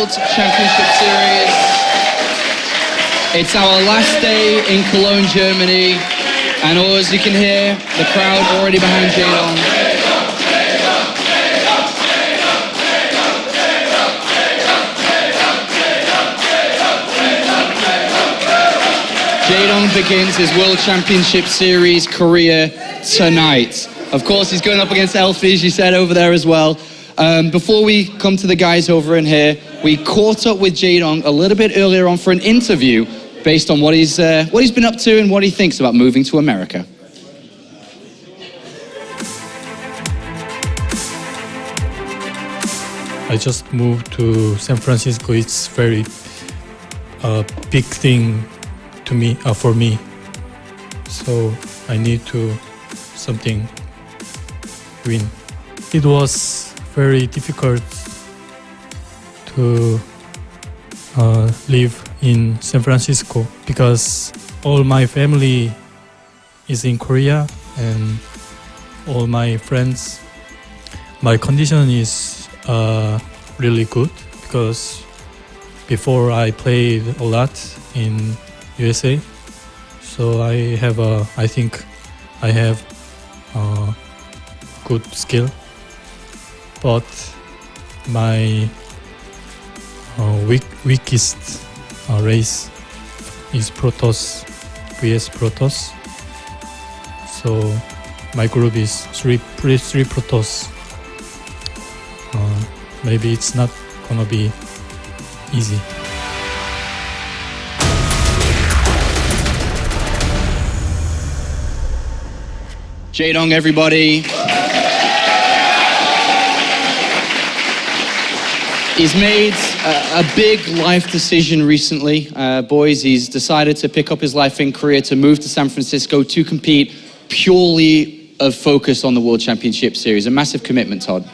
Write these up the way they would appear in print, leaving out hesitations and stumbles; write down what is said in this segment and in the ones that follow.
World Championship Series. It's our last day in Cologne, Germany, and as you can hear, the crowd already behind Jaedong. Jaedong begins his World Championship Series career tonight. Of course, he's going up against elfi, as you said, over there as well. Before we come to the guys over in here, we caught up with Jaedong a little bit earlier on for an interview based on what he's been up to and what he thinks about moving to America. I just moved to San Francisco. It's very big thing to me, for me. So I need to something win. It was very difficult to live in San Francisco because all my family is in Korea and all my friends. My condition is really good because before I played a lot in USA, so I think I have good skill, but my weakest race is Protoss vs Protoss. So my group is three Protoss. Maybe it's not gonna be easy. Jaedong, everybody. He's made a big life decision recently, boys. He's decided to pick up his life in Korea, to move to San Francisco to compete purely of focus on the World Championship Series. A massive commitment, Todd.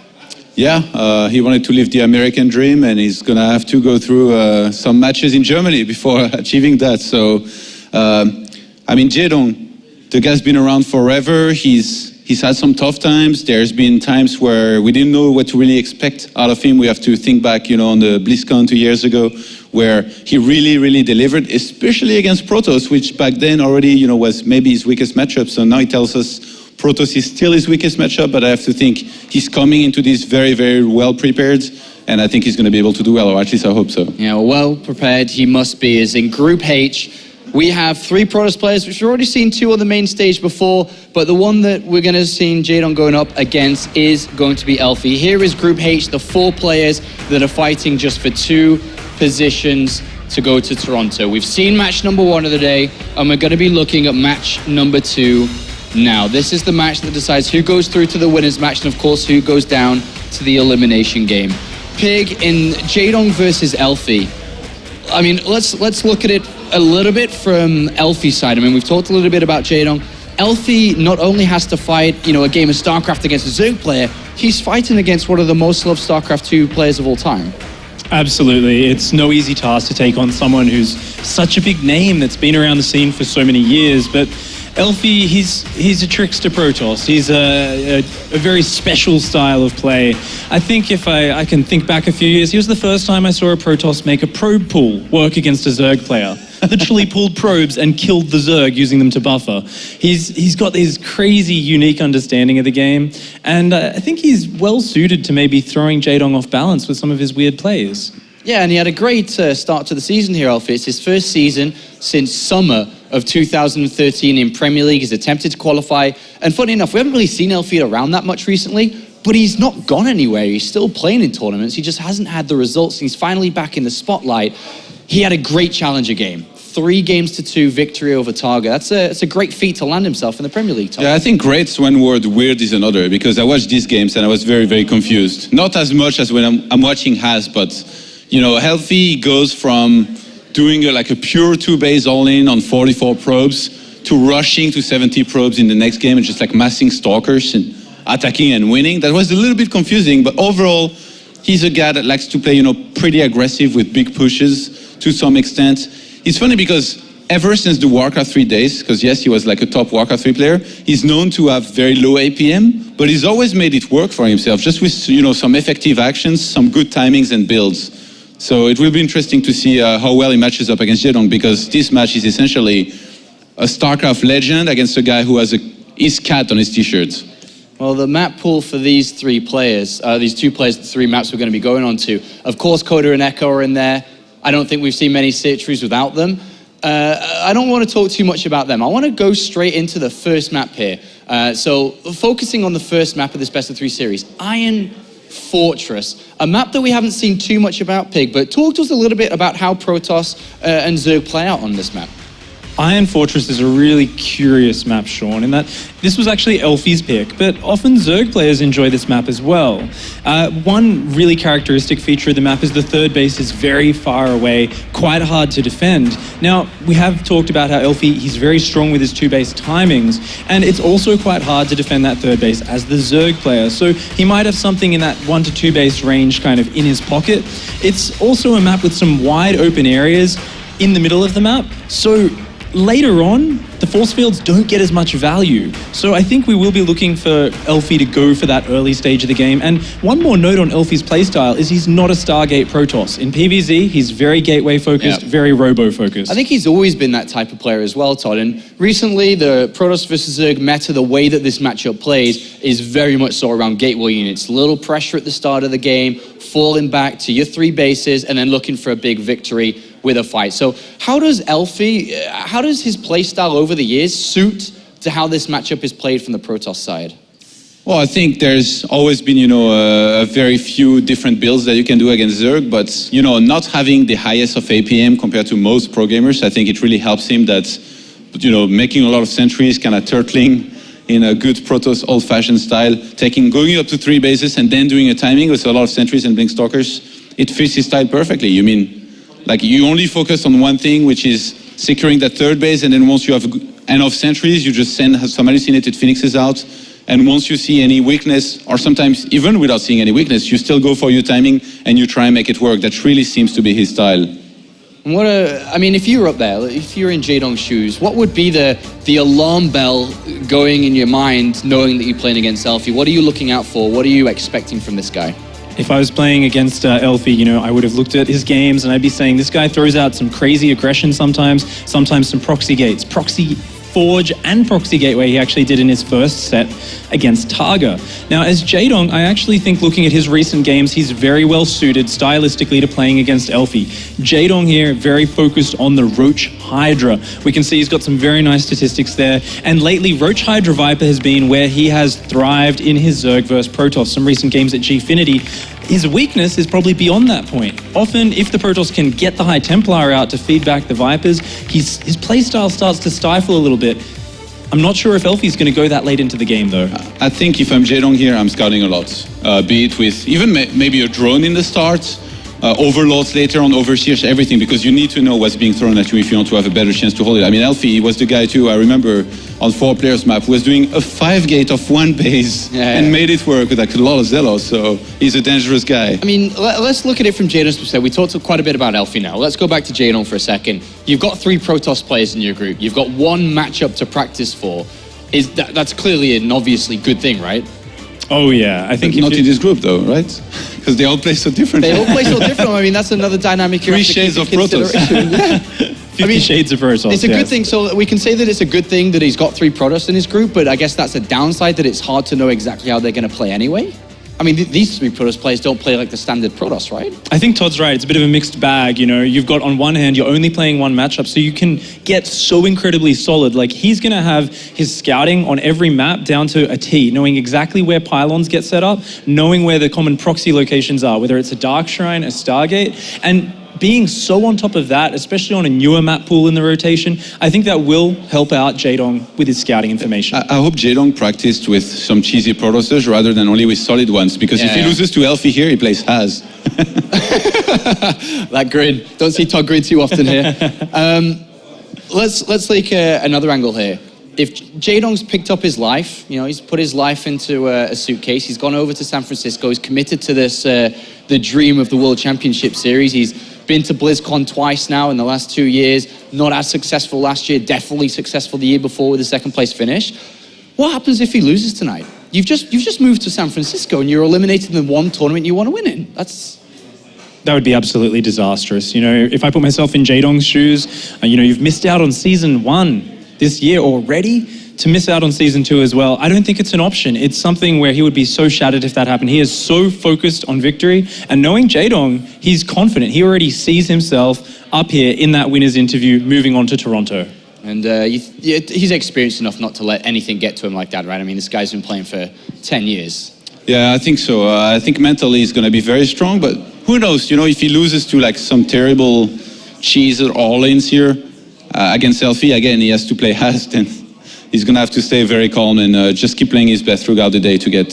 Yeah, he wanted to live the American dream, and he's gonna have to go through some matches in Germany before achieving that. So, I mean, Jaedong, the guy's been around forever. He's had some tough times. There's been times where we didn't know what to really expect out of him. We have to think back, on the BlizzCon 2 years ago, where he really, really delivered, especially against Protoss, which back then already, was maybe his weakest matchup. So now he tells us Protoss is still his weakest matchup, but I have to think he's coming into this very, very well prepared, and I think he's going to be able to do well, or at least I hope so. Yeah, well prepared he must be. As in Group H, we have 3 Protoss players, which we've already seen 2 on the main stage before, but the one that we're going to see Jaedong going up against is going to be elfi. Here is Group H, the 4 players that are fighting just for 2 positions to go to Toronto. We've seen match number 1 of the day, and we're going to be looking at match number 2 now. This is the match that decides who goes through to the winners match, and of course, who goes down to the elimination game. Pig, in Jaedong versus elfi, I mean, let's look at it a little bit from elfi's side. I mean, we've talked a little bit about Jaedong. elfi not only has to fight, a game of StarCraft against a Zerg player, he's fighting against one of the most loved StarCraft II players of all time. Absolutely. It's no easy task to take on someone who's such a big name that's been around the scene for so many years, but elfi, he's a trickster Protoss. He's a very special style of play. I think if I can think back a few years, he was the first time I saw a Protoss make a probe pool work against a Zerg player. Literally pulled probes and killed the Zerg using them to buffer. He's got this crazy, unique understanding of the game, and I think he's well suited to maybe throwing Jaedong off balance with some of his weird plays. Yeah, and he had a great start to the season here, elfi. It's his first season since summer of 2013 in Premier League. He's attempted to qualify, and funny enough, we haven't really seen elfi around that much recently, but he's not gone anywhere. He's still playing in tournaments. He just hasn't had the results. He's finally back in the spotlight. He had a great challenger game. 3-2 victory over Targa. It's a great feat to land himself in the Premier League. Yeah, I think great's one word, weird is another, because I watched these games and I was very, very confused. Not as much as when I'm watching Has, but elfi goes from doing a pure 2-base all-in on 44 probes to rushing to 70 probes in the next game and just massing stalkers and attacking and winning. That was a little bit confusing, but overall, he's a guy that likes to play, pretty aggressive with big pushes to some extent. It's funny because ever since the Warcraft 3 days, because yes, he was a top Warcraft 3 player, he's known to have very low APM, but he's always made it work for himself, just with some effective actions, some good timings and builds. So it will be interesting to see how well he matches up against Jaedong, because this match is essentially a StarCraft legend against a guy who has his cat on his t-shirt. Well, the map pool for these three players, these two players, the three maps we're going to be going on to, of course, Coda and Echo are in there. I don't think we've seen many Citrus without them. I don't want to talk too much about them. I want to go straight into the first map here. So focusing on the first map of this best of three series, Iron Fortress, a map that we haven't seen too much about, Pig, but talk to us a little bit about how Protoss and Zerg play out on this map. Iron Fortress is a really curious map, Sean, in that this was actually Elfi's pick, but often Zerg players enjoy this map as well. One really characteristic feature of the map is the third base is very far away, quite hard to defend. Now, we have talked about how Elfi, he's very strong with his two-base timings, and it's also quite hard to defend that third base as the Zerg player, so he might have something in that 1 to 2 base range kind of in his pocket. It's also a map with some wide open areas in the middle of the map, so later on, the force fields don't get as much value. So I think we will be looking for Elfi to go for that early stage of the game. And one more note on Elfi's playstyle is he's not a Stargate Protoss. In PvZ, he's very gateway focused, very robo focused. I think he's always been that type of player as well, Todd. And recently, the Protoss versus Zerg meta, the way that this matchup plays, is very much so around gateway units. Little pressure at the start of the game, falling back to your 3 bases, and then looking for a big victory with a fight. So how does Elfi, how does his playstyle over the years suit to how this matchup is played from the Protoss side? Well, I think there's always been, a very few different builds that you can do against Zerg, but, not having the highest of APM compared to most pro gamers, I think it really helps him that, making a lot of sentries, kind of turtling in a good Protoss old-fashioned style, going up to 3 bases and then doing a timing with a lot of sentries and blink stalkers, it fits his style perfectly. You only focus on one thing, which is securing that third base, and then once you have enough sentries, you just send some hallucinated phoenixes out, and once you see any weakness, or sometimes even without seeing any weakness, you still go for your timing and you try and make it work. That really seems to be his style. If you were up there, if you're in Jaedong's shoes, what would be the alarm bell going in your mind knowing that you're playing against Elfi? What are you looking out for? What are you expecting from this guy? If I was playing against Elfi, I would have looked at his games and I'd be saying, this guy throws out some crazy aggression sometimes some proxy gates, proxy Forge and Proxy Gateway he actually did in his first set against Targa. Now, as Jaedong, I actually think looking at his recent games, he's very well suited stylistically to playing against Elfi. Jaedong here, very focused on the Roach Hydra. We can see he's got some very nice statistics there. And lately, Roach Hydra Viper has been where he has thrived in his Zerg versus Protoss. Some recent games at Gfinity. His weakness is probably beyond that point. Often, if the Protoss can get the High Templar out to feed back the Vipers, his playstyle starts to stifle a little bit. I'm not sure if Elfi's going to go that late into the game, though. I think if I'm Jaedong here, I'm scouting a lot. Be it with even maybe a drone in the start, overlords later on, overseers, everything, because you need to know what's being thrown at you if you want to have a better chance to hold it. I mean, Elfi was the guy too, I remember, on 4 players map, was doing a 5-gate of 1 base and made it work with like a lot of zealots, so he's a dangerous guy. I mean, let's look at it from Jaedong's perspective. We talked quite a bit about Elfi now. Let's go back to Jaedong for a second. You've got 3 Protoss players in your group. You've got 1 matchup to practice for. That's clearly an obviously good thing, right? Oh yeah, I think not in this group though, right? Because they all play so differently. They all play so different. I mean, that's another dynamic. 3 shades of Protoss. 50 shades of Protoss. It's a good thing. So we can say that it's a good thing that he's got 3 Protoss in his group, but I guess that's a downside that it's hard to know exactly how they're going to play anyway. I mean, these 3 Protoss players don't play like the standard Protoss, right? I think Todd's right. It's a bit of a mixed bag, You've got, on one hand, you're only playing 1 matchup, so you can get so incredibly solid. Like, he's going to have his scouting on every map down to a T, knowing exactly where pylons get set up, knowing where the common proxy locations are, whether it's a Dark Shrine, a Stargate, and being so on top of that, especially on a newer map pool in the rotation, I think that will help out Jaedong with his scouting information. I hope Jaedong practiced with some cheesy Protosses rather than only with solid ones, because if he loses to Elfi here, he plays Haz. That grin. Don't see Todd grin too often here. Let's take another angle here. If Jaedong's picked up his life, he's put his life into a suitcase, he's gone over to San Francisco, he's committed to this, the dream of the World Championship Series. He's been to BlizzCon twice now in the last 2 years, not as successful last year, definitely successful the year before with a 2nd place finish. What happens if he loses tonight? You've just moved to San Francisco and you're eliminated in the 1 tournament you want to win in. That would be absolutely disastrous. You know, if I put myself in Jaedong's shoes, you know, you've missed out on season 1 this year already. To miss out on season 2 as well, I don't think it's an option. It's something where he would be so shattered if that happened. He is so focused on victory, and knowing Jaedong, he's confident. He already sees himself up here in that winner's interview, moving on to Toronto. And he's experienced enough not to let anything get to him like that, right? I mean, this guy's been playing for 10 years. Yeah, I think so. I think mentally he's going to be very strong, but who knows? You know, if he loses to like some terrible cheese or all-ins here against elfi, again, he has to play Hast, and he's going to have to stay very calm and just keep playing his best throughout the day to get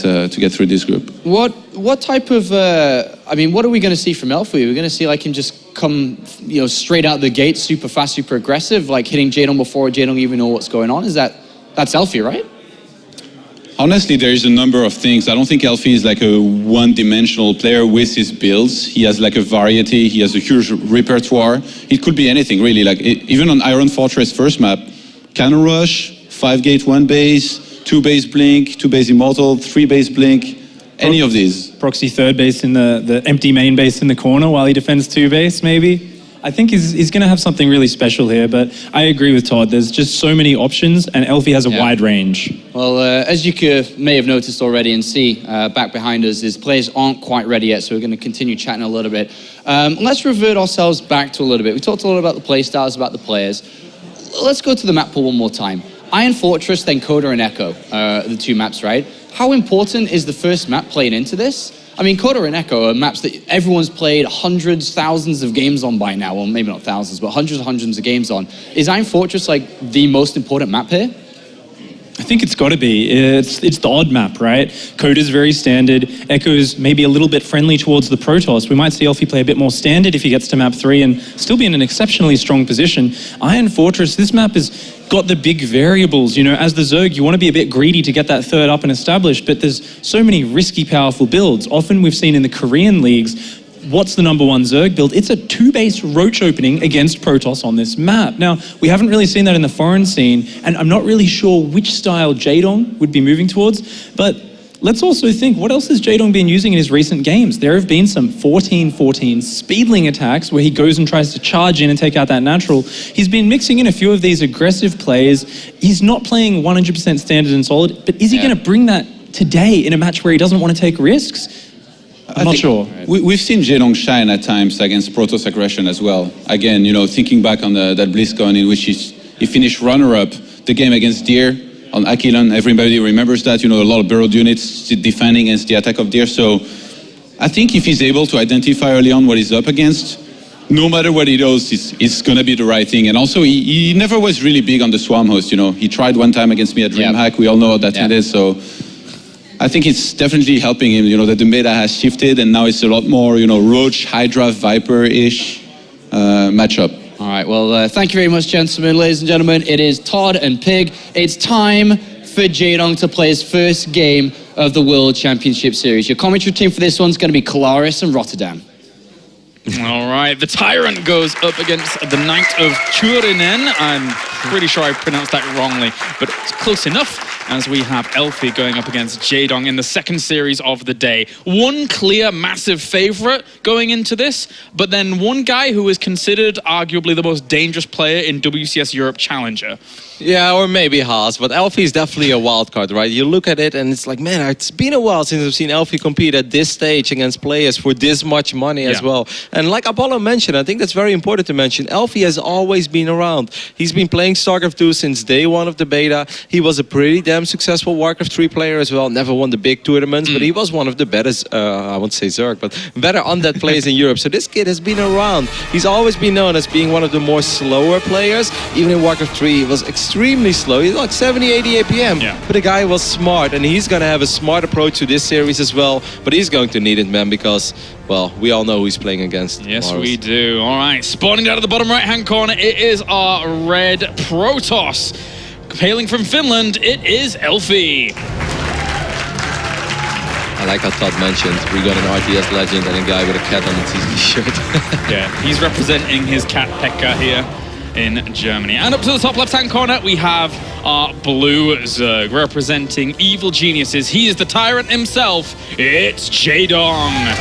through this group. What type of, I mean, what are we going to see from elfi? We're going to see like him just come, you know, straight out the gate, super fast, super aggressive, like hitting Jaedong before Jaedong even know what's going on. That's elfi, right? Honestly, there is a number of things. I don't think elfi is like a one-dimensional player with his builds. He has like a variety. He has a huge repertoire. It could be anything, really. Like even on Iron Fortress first map, Cannon Rush, 5 gate, 1 base, 2 base blink, 2 base immortal, 3 base blink, any of these. Proxy third base in the empty main base in the corner while he defends 2 base, maybe. I think he's going to have something really special here, but I agree with Todd. There's just so many options, and elfi has a wide range. Well, as you may have noticed already and see back behind us, is players aren't quite ready yet, so we're going to continue chatting a little bit. Let's revert ourselves back to a little bit. We talked a lot about the play styles, about the players. Let's go to the map pool one more time. Iron Fortress, then Coda and Echo, the 2 maps, right? How important is the first map playing into this? I mean, Coda and Echo are maps that everyone's played hundreds, thousands of games on by now. Well, maybe not thousands, but hundreds of games on. Is Iron Fortress like the most important map here? I think it's got to be. It's the odd map, right? Coda's very standard. Echo's maybe a little bit friendly towards the Protoss. We might see elfi play a bit more standard if he gets to map 3 and still be in an exceptionally strong position. Iron Fortress, this map has got the big variables. You know, as the Zerg, you want to be a bit greedy to get that third up and established, but there's so many risky, powerful builds. Often we've seen in the Korean leagues, what's the number 1 Zerg build? It's a 2-base roach opening against Protoss on this map. Now, we haven't really seen that in the foreign scene, and I'm not really sure which style Jaedong would be moving towards, but let's also think, what else has Jaedong been using in his recent games? There have been some 14-14 speedling attacks where he goes and tries to charge in and take out that natural. He's been mixing in a few of these aggressive plays. He's not playing 100% standard and solid, but is he going to bring that today in a match where he doesn't want to take risks? I'm not sure. We've seen Jaedong shine at times against Protoss aggression as well. Again, you know, thinking back on that BlizzCon in which he finished runner-up the game against Deer on Aquilon. Everybody remembers that, you know, a lot of burrowed units defending against the attack of Deer. So I think if he's able to identify early on what he's up against, no matter what he does, it's going to be the right thing. And also, he never was really big on the Swarm host, you know. He tried one time against me at DreamHack. We all know how that ended, so I think it's definitely helping him, you know, that the meta has shifted and now it's a lot more, you know, Roach, Hydra, Viper-ish matchup. All right, well, thank you very much, gentlemen. Ladies and gentlemen, it is Todd and Pig. It's time for Jaedong to play his first game of the World Championship Series. Your commentary team for this one's going to be Kalaris and Rotterdam. All right, the Tyrant goes up against the Knight of Churinen. I'm pretty sure I pronounced that wrongly, but it's close enough, as we have elfi going up against Jaedong in the second series of the day. One clear, massive favorite going into this, but then one guy who is considered arguably the most dangerous player in WCS Europe Challenger. Yeah, or maybe Haas, but elfi is definitely a wild card, right? You look at it and it's like, man, it's been a while since I've seen elfi compete at this stage against players for this much money as well. And like Apollo mentioned, I think that's very important to mention, elfi has always been around. He's been playing StarCraft II since day 1 of the beta. He was a pretty damn successful Warcraft 3 player as well. Never won the big tournaments, but he was one of the better, I won't say Zerg, but better undead players in Europe. So this kid has been around. He's always been known as being one of the more slower players. Even in Warcraft 3, he was extremely slow. He's like 70, 80 APM. But the guy was smart, and he's going to have a smart approach to this series as well. But he's going to need it, man, because, well, we all know who he's playing against. Yes, we do. All right, spawning down at the bottom right-hand corner, it is our red Protoss. Hailing from Finland, it is elfi. I like how Todd mentioned, we got an RTS legend and a guy with a cat on his shirt. Yeah, he's representing his cat Pekka here in Germany. And up to the top left-hand corner, we have our blue Zerg representing evil geniuses. He is the Tyrant himself. It's Jaedong.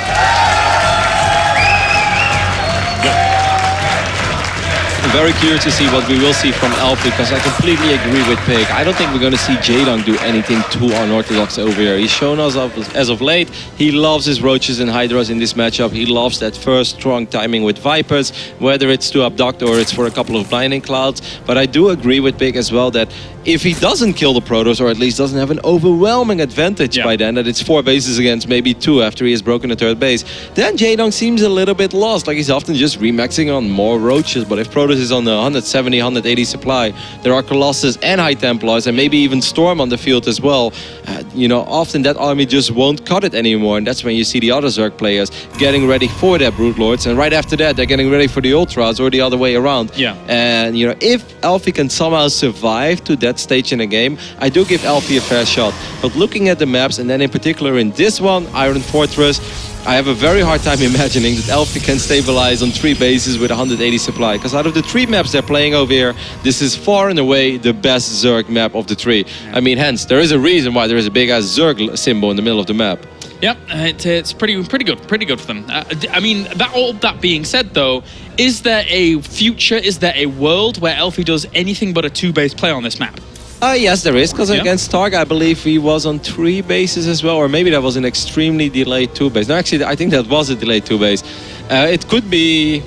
very curious to see what we will see from elfi, because I completely agree with Pig. I don't think we're going to see Jaedong do anything too unorthodox over here. He's shown us as of late, he loves his roaches and hydras in this matchup. He loves that first strong timing with vipers, whether it's to abduct or it's for a couple of blinding clouds. But I do agree with Pig as well that if he doesn't kill the Protoss, or at least doesn't have an overwhelming advantage by then, that it's 4 bases against maybe 2 after he has broken the 3rd base, then Jaedong seems a little bit lost. Like, he's often just remaxing on more roaches. But if Protoss is on the 170, 180 supply, there are Colossus and High Templars and maybe even Storm on the field as well. Often that army just won't cut it anymore, and that's when you see the other Zerg players getting ready for their Brood Lords, and right after that they're getting ready for the Ultras, or the other way around. And if elfi can somehow survive to that stage in a game, I do give elfi a fair shot. But looking at the maps, and then in particular in this one, Iron Fortress, I have a very hard time imagining that elfi can stabilize on 3 bases with 180 supply, because out of the 3 maps they're playing over here, this is far and away the best Zerg map of the 3. I mean, hence, there is a reason why there is a big-ass Zerg symbol in the middle of the map. Yep, it's pretty good for them. I mean, all that being said, though, is there a future, is there a world where elfi does anything but a 2-base play on this map? Yes, there is, because against Targ, I believe he was on 3 bases as well, or maybe that was an extremely delayed 2-base. No, actually, I think that was a delayed 2-base. It could be...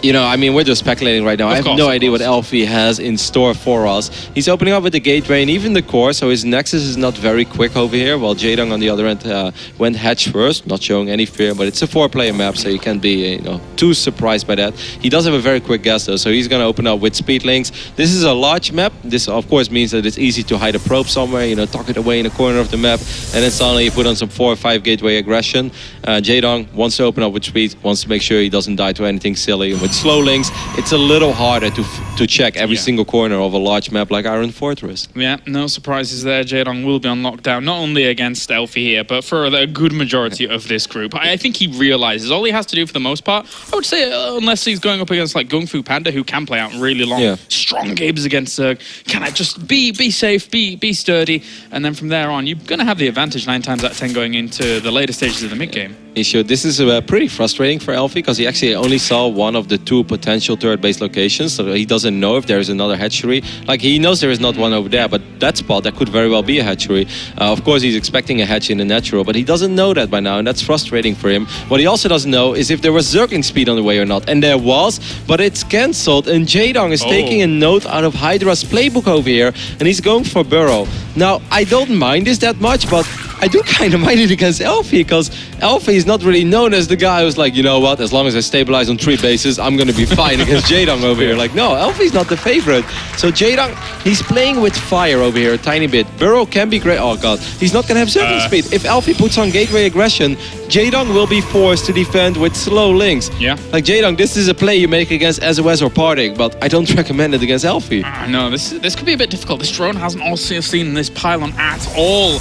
I mean, we're just speculating right now. I have no idea what elfi has in store for us. He's opening up with the gateway and even the core, so his nexus is not very quick over here, while Jaedong on the other end went hatch first, not showing any fear, but it's a 4-player map, so you can't be too surprised by that. He does have a very quick gas though, so he's going to open up with speed links. This is a large map. This of course means that it's easy to hide a probe somewhere, tuck it away in a corner of the map, and then suddenly you put on some 4 or 5 gateway aggression. Jaedong wants to open up with speed, wants to make sure he doesn't die to anything silly. With slow links, it's a little harder to check every single corner of a large map like Iron Fortress. Yeah, no surprises there. Jaedong will be on lockdown, not only against elfi here, but for a good majority of this group. I think he realizes all he has to do for the most part, I would say, unless he's going up against like Gung Fu Panda, who can play out really long, strong games against Zerg, can I just be safe, be sturdy, and then from there on, you're going to have the advantage 9 times out of 10 going into the later stages of the mid-game. He should. This is pretty frustrating for elfi, because he actually only saw one of the 2 potential 3rd base locations, so he doesn't know if there is another hatchery. Like, he knows there is not one over there, but that spot, that could very well be a hatchery. Of course, he's expecting a hatch in the natural, but he doesn't know that by now, and that's frustrating for him. What he also doesn't know is if there was Zergling speed on the way or not, and there was, but it's cancelled, and Jaedong is taking a note out of Hydra's playbook over here, and he's going for Burrow. Now, I don't mind this that much, but I do kind of mind it against elfi, because elfi is not really known as the guy who's like, you know what, as long as I stabilize on 3 bases, I'm going to be fine against Jaedong over here. Like, no, elfi's not the favorite. So Jaedong, he's playing with fire over here a tiny bit. Burrow can be great. Oh god, he's not going to have Zergling speed. If elfi puts on gateway aggression, Jaedong will be forced to defend with slow links. Yeah. Like, Jaedong, this is a play you make against SOS or Parting, but I don't recommend it against elfi. No, this could be a bit difficult. This drone hasn't also seen this pylon at all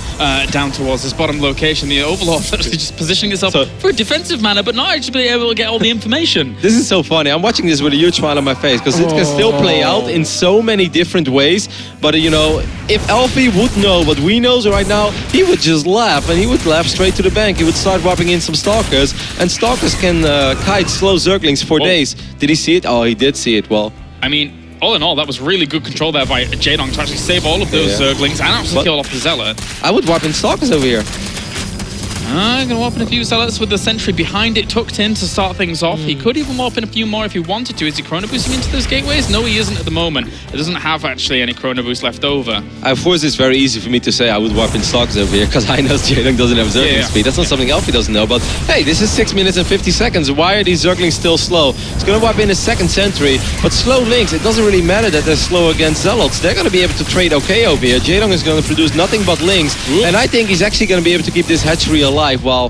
down towards this bottom location. The Overlord actually just positioning itself for a defensive manner, but not actually able to get all the information. This is so funny. I'm watching this with a huge smile on my face, because it can still play out in so many different ways. But if elfi would know what we know right now, he would just laugh, and he would laugh straight to the bank. He would start whopping in some Stalkers, and Stalkers can kite slow Zerglings for days. Did he see it? Oh, he did see it. Well, I mean, all in all, that was really good control there by Jaedong to actually save all of those Zerglings and actually kill off the Zealot. I would warp in Stalkers over here. I'm going to warp in a few Zealots with the sentry behind it tucked in to start things off. He could even warp in a few more if he wanted to. Is he chrono boosting into those gateways? No, he isn't at the moment. It doesn't have actually any chrono boost left over. Of course, it's very easy for me to say I would warp in Stalkers over here, because I know Jaedong doesn't have Zergling speed. That's not something elfi doesn't know, but hey, this is 6 minutes and 50 seconds. Why are these Zerglings still slow? It's going to warp in a 2nd sentry, but slow links, it doesn't really matter that they're slow against Zealots. They're going to be able to trade okay over here. Jaedong is going to produce nothing but links, and I think he's actually going to be able to keep this hatchery alive, while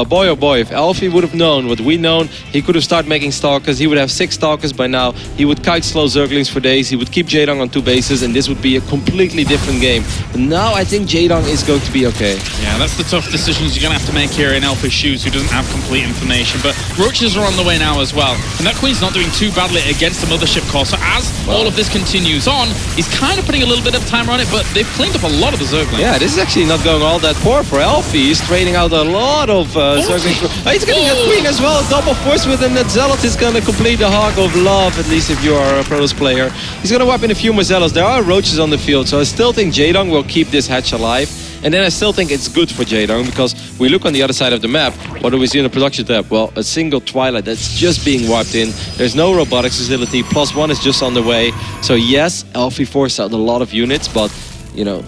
boy oh boy, if elfi would have known what we known, he could have started making Stalkers. He would have 6 Stalkers by now. He would kite slow Zerglings for days. He would keep Jaedong on 2 bases, and this would be a completely different game. But now I think Jaedong is going to be okay. Yeah, that's the tough decisions you're going to have to make here in elfi's shoes, who doesn't have complete information. But Roaches are on the way now as well. And that Queen's not doing too badly against the Mothership core. So as all of this continues on, he's kind of putting a little bit of timer on it, but they've cleaned up a lot of the Zerglings. Yeah, this is actually not going all that poor for elfi. He's trading out out a lot of Zerglings. He's going to get Queen as well. Double force with him. That Zealot is going to complete the Hog of Love, at least if you are a Protoss player. He's going to wipe in a few more Zealots. There are Roaches on the field, so I still think Jaedong will keep this hatch alive. And then I still think it's good for Jaedong, because we look on the other side of the map. What do we see in the production tab? Well, a single Twilight that's just being wiped in. There's no robotics facility. +1 is just on the way. So yes, elfi forced out a lot of units, but, you know,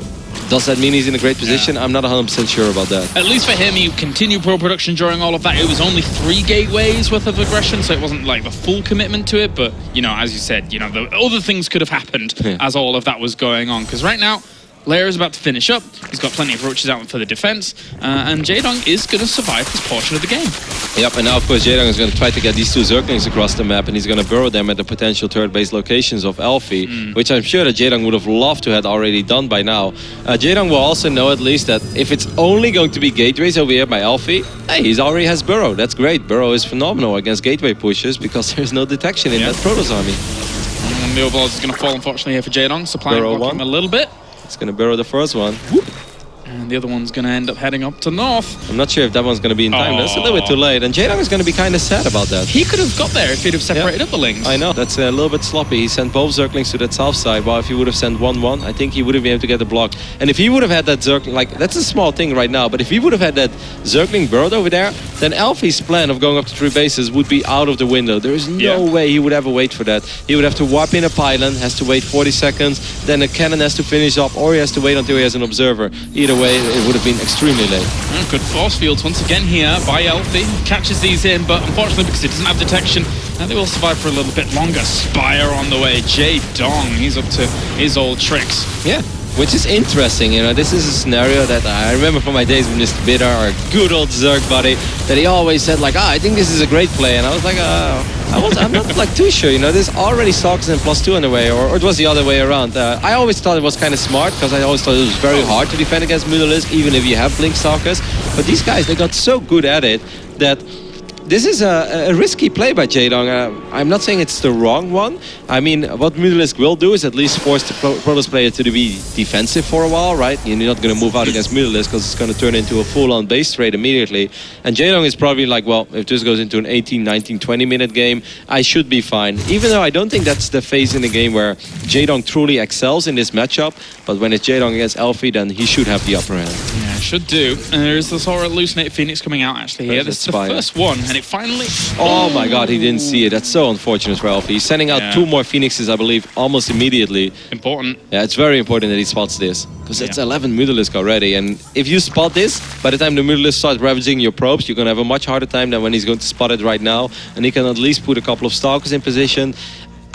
does that mean he's in a great position? I'm not 100% sure about that. At least for him, he continued pro production during all of that. It was only 3 gateways worth of aggression, so it wasn't like the full commitment to it. But, you know, as you said, you know, the other things could have happened as all of that was going on. Because right now, Lair is about to finish up. He's got plenty of roaches out for the defense, and Jaedong is going to survive this portion of the game. Yep, and now of course Jaedong is going to try to get these 2 Zerglings across the map, and he's going to burrow them at the potential third base locations of elfi, which I'm sure that Jaedong would have loved to have already done by now. Jaedong will also know at least that if it's only going to be gateways over here by elfi, hey, he already has burrow. That's great. Burrow is phenomenal against gateway pushes because there's no detection in that Protoss army. And the overlord is going to fall unfortunately here for Jaedong, supplying him a little bit. It's going to burrow the first one. And the other one's going to end up heading up to north. I'm not sure if that one's going to be in time. That's a little bit too late. And Jaedong is going to be kind of sad about that. He could have got there if he'd have separated up the links. I know. That's a little bit sloppy. He sent both Zerglings to that south side. While if he would have sent 1-1, I think he would have been able to get the block. And if he would have had that Zergling, like, that's a small thing right now, but if he would have had that Zergling burrowed over there, then elfi's plan of going up to 3 bases would be out of the window. There is no way he would ever wait for that. He would have to warp in a pylon, has to wait 40 seconds, then a cannon has to finish off, or he has to wait until he has an observer. Either way, it would have been extremely late. Good force fields once again here by elfi. Catches these in, but unfortunately because it doesn't have detection, they will survive for a little bit longer. Spire on the way. Jaedong, he's up to his old tricks. Yeah. Which is interesting, you know, this is a scenario that I remember from my days with Mr. Bitter, our good old Zerg buddy, that he always said like, I think this is a great play, and I was like, I'm not like too sure, you know, there's already Stalkers and +2 on the way, or it was the other way around. I always thought it was kind of smart, because I always thought it was very hard to defend against Mutalisk, even if you have Blink Stalkers, but these guys, they got so good at it that this is a risky play by Jaedong. I'm not saying it's the wrong one. I mean, what Mutalisk will do is at least force the Protoss player to be defensive for a while, right? You're not going to move out against Mutalisk because it's going to turn into a full-on base trade immediately. And Jaedong is probably like, well, if this goes into an 18, 19, 20-minute game, I should be fine. Even though I don't think that's the phase in the game where Jaedong truly excels in this matchup, but when it's Jaedong against elfi, then he should have the upper hand. Yeah, should do. And there's the Sora Hallucinated Phoenix coming out actually here. This is the first one, and it finally... Oh my god, he didn't see it. That's so unfortunate for elfi. He's sending out 2 more Phoenixes, I believe, almost immediately. Important. Yeah, it's very important that he spots this, because it's 11 Mutalisk already, and if you spot this, by the time the Mutalisk starts ravaging your probes, you're going to have a much harder time than when he's going to spot it right now, and he can at least put a couple of Stalkers in position.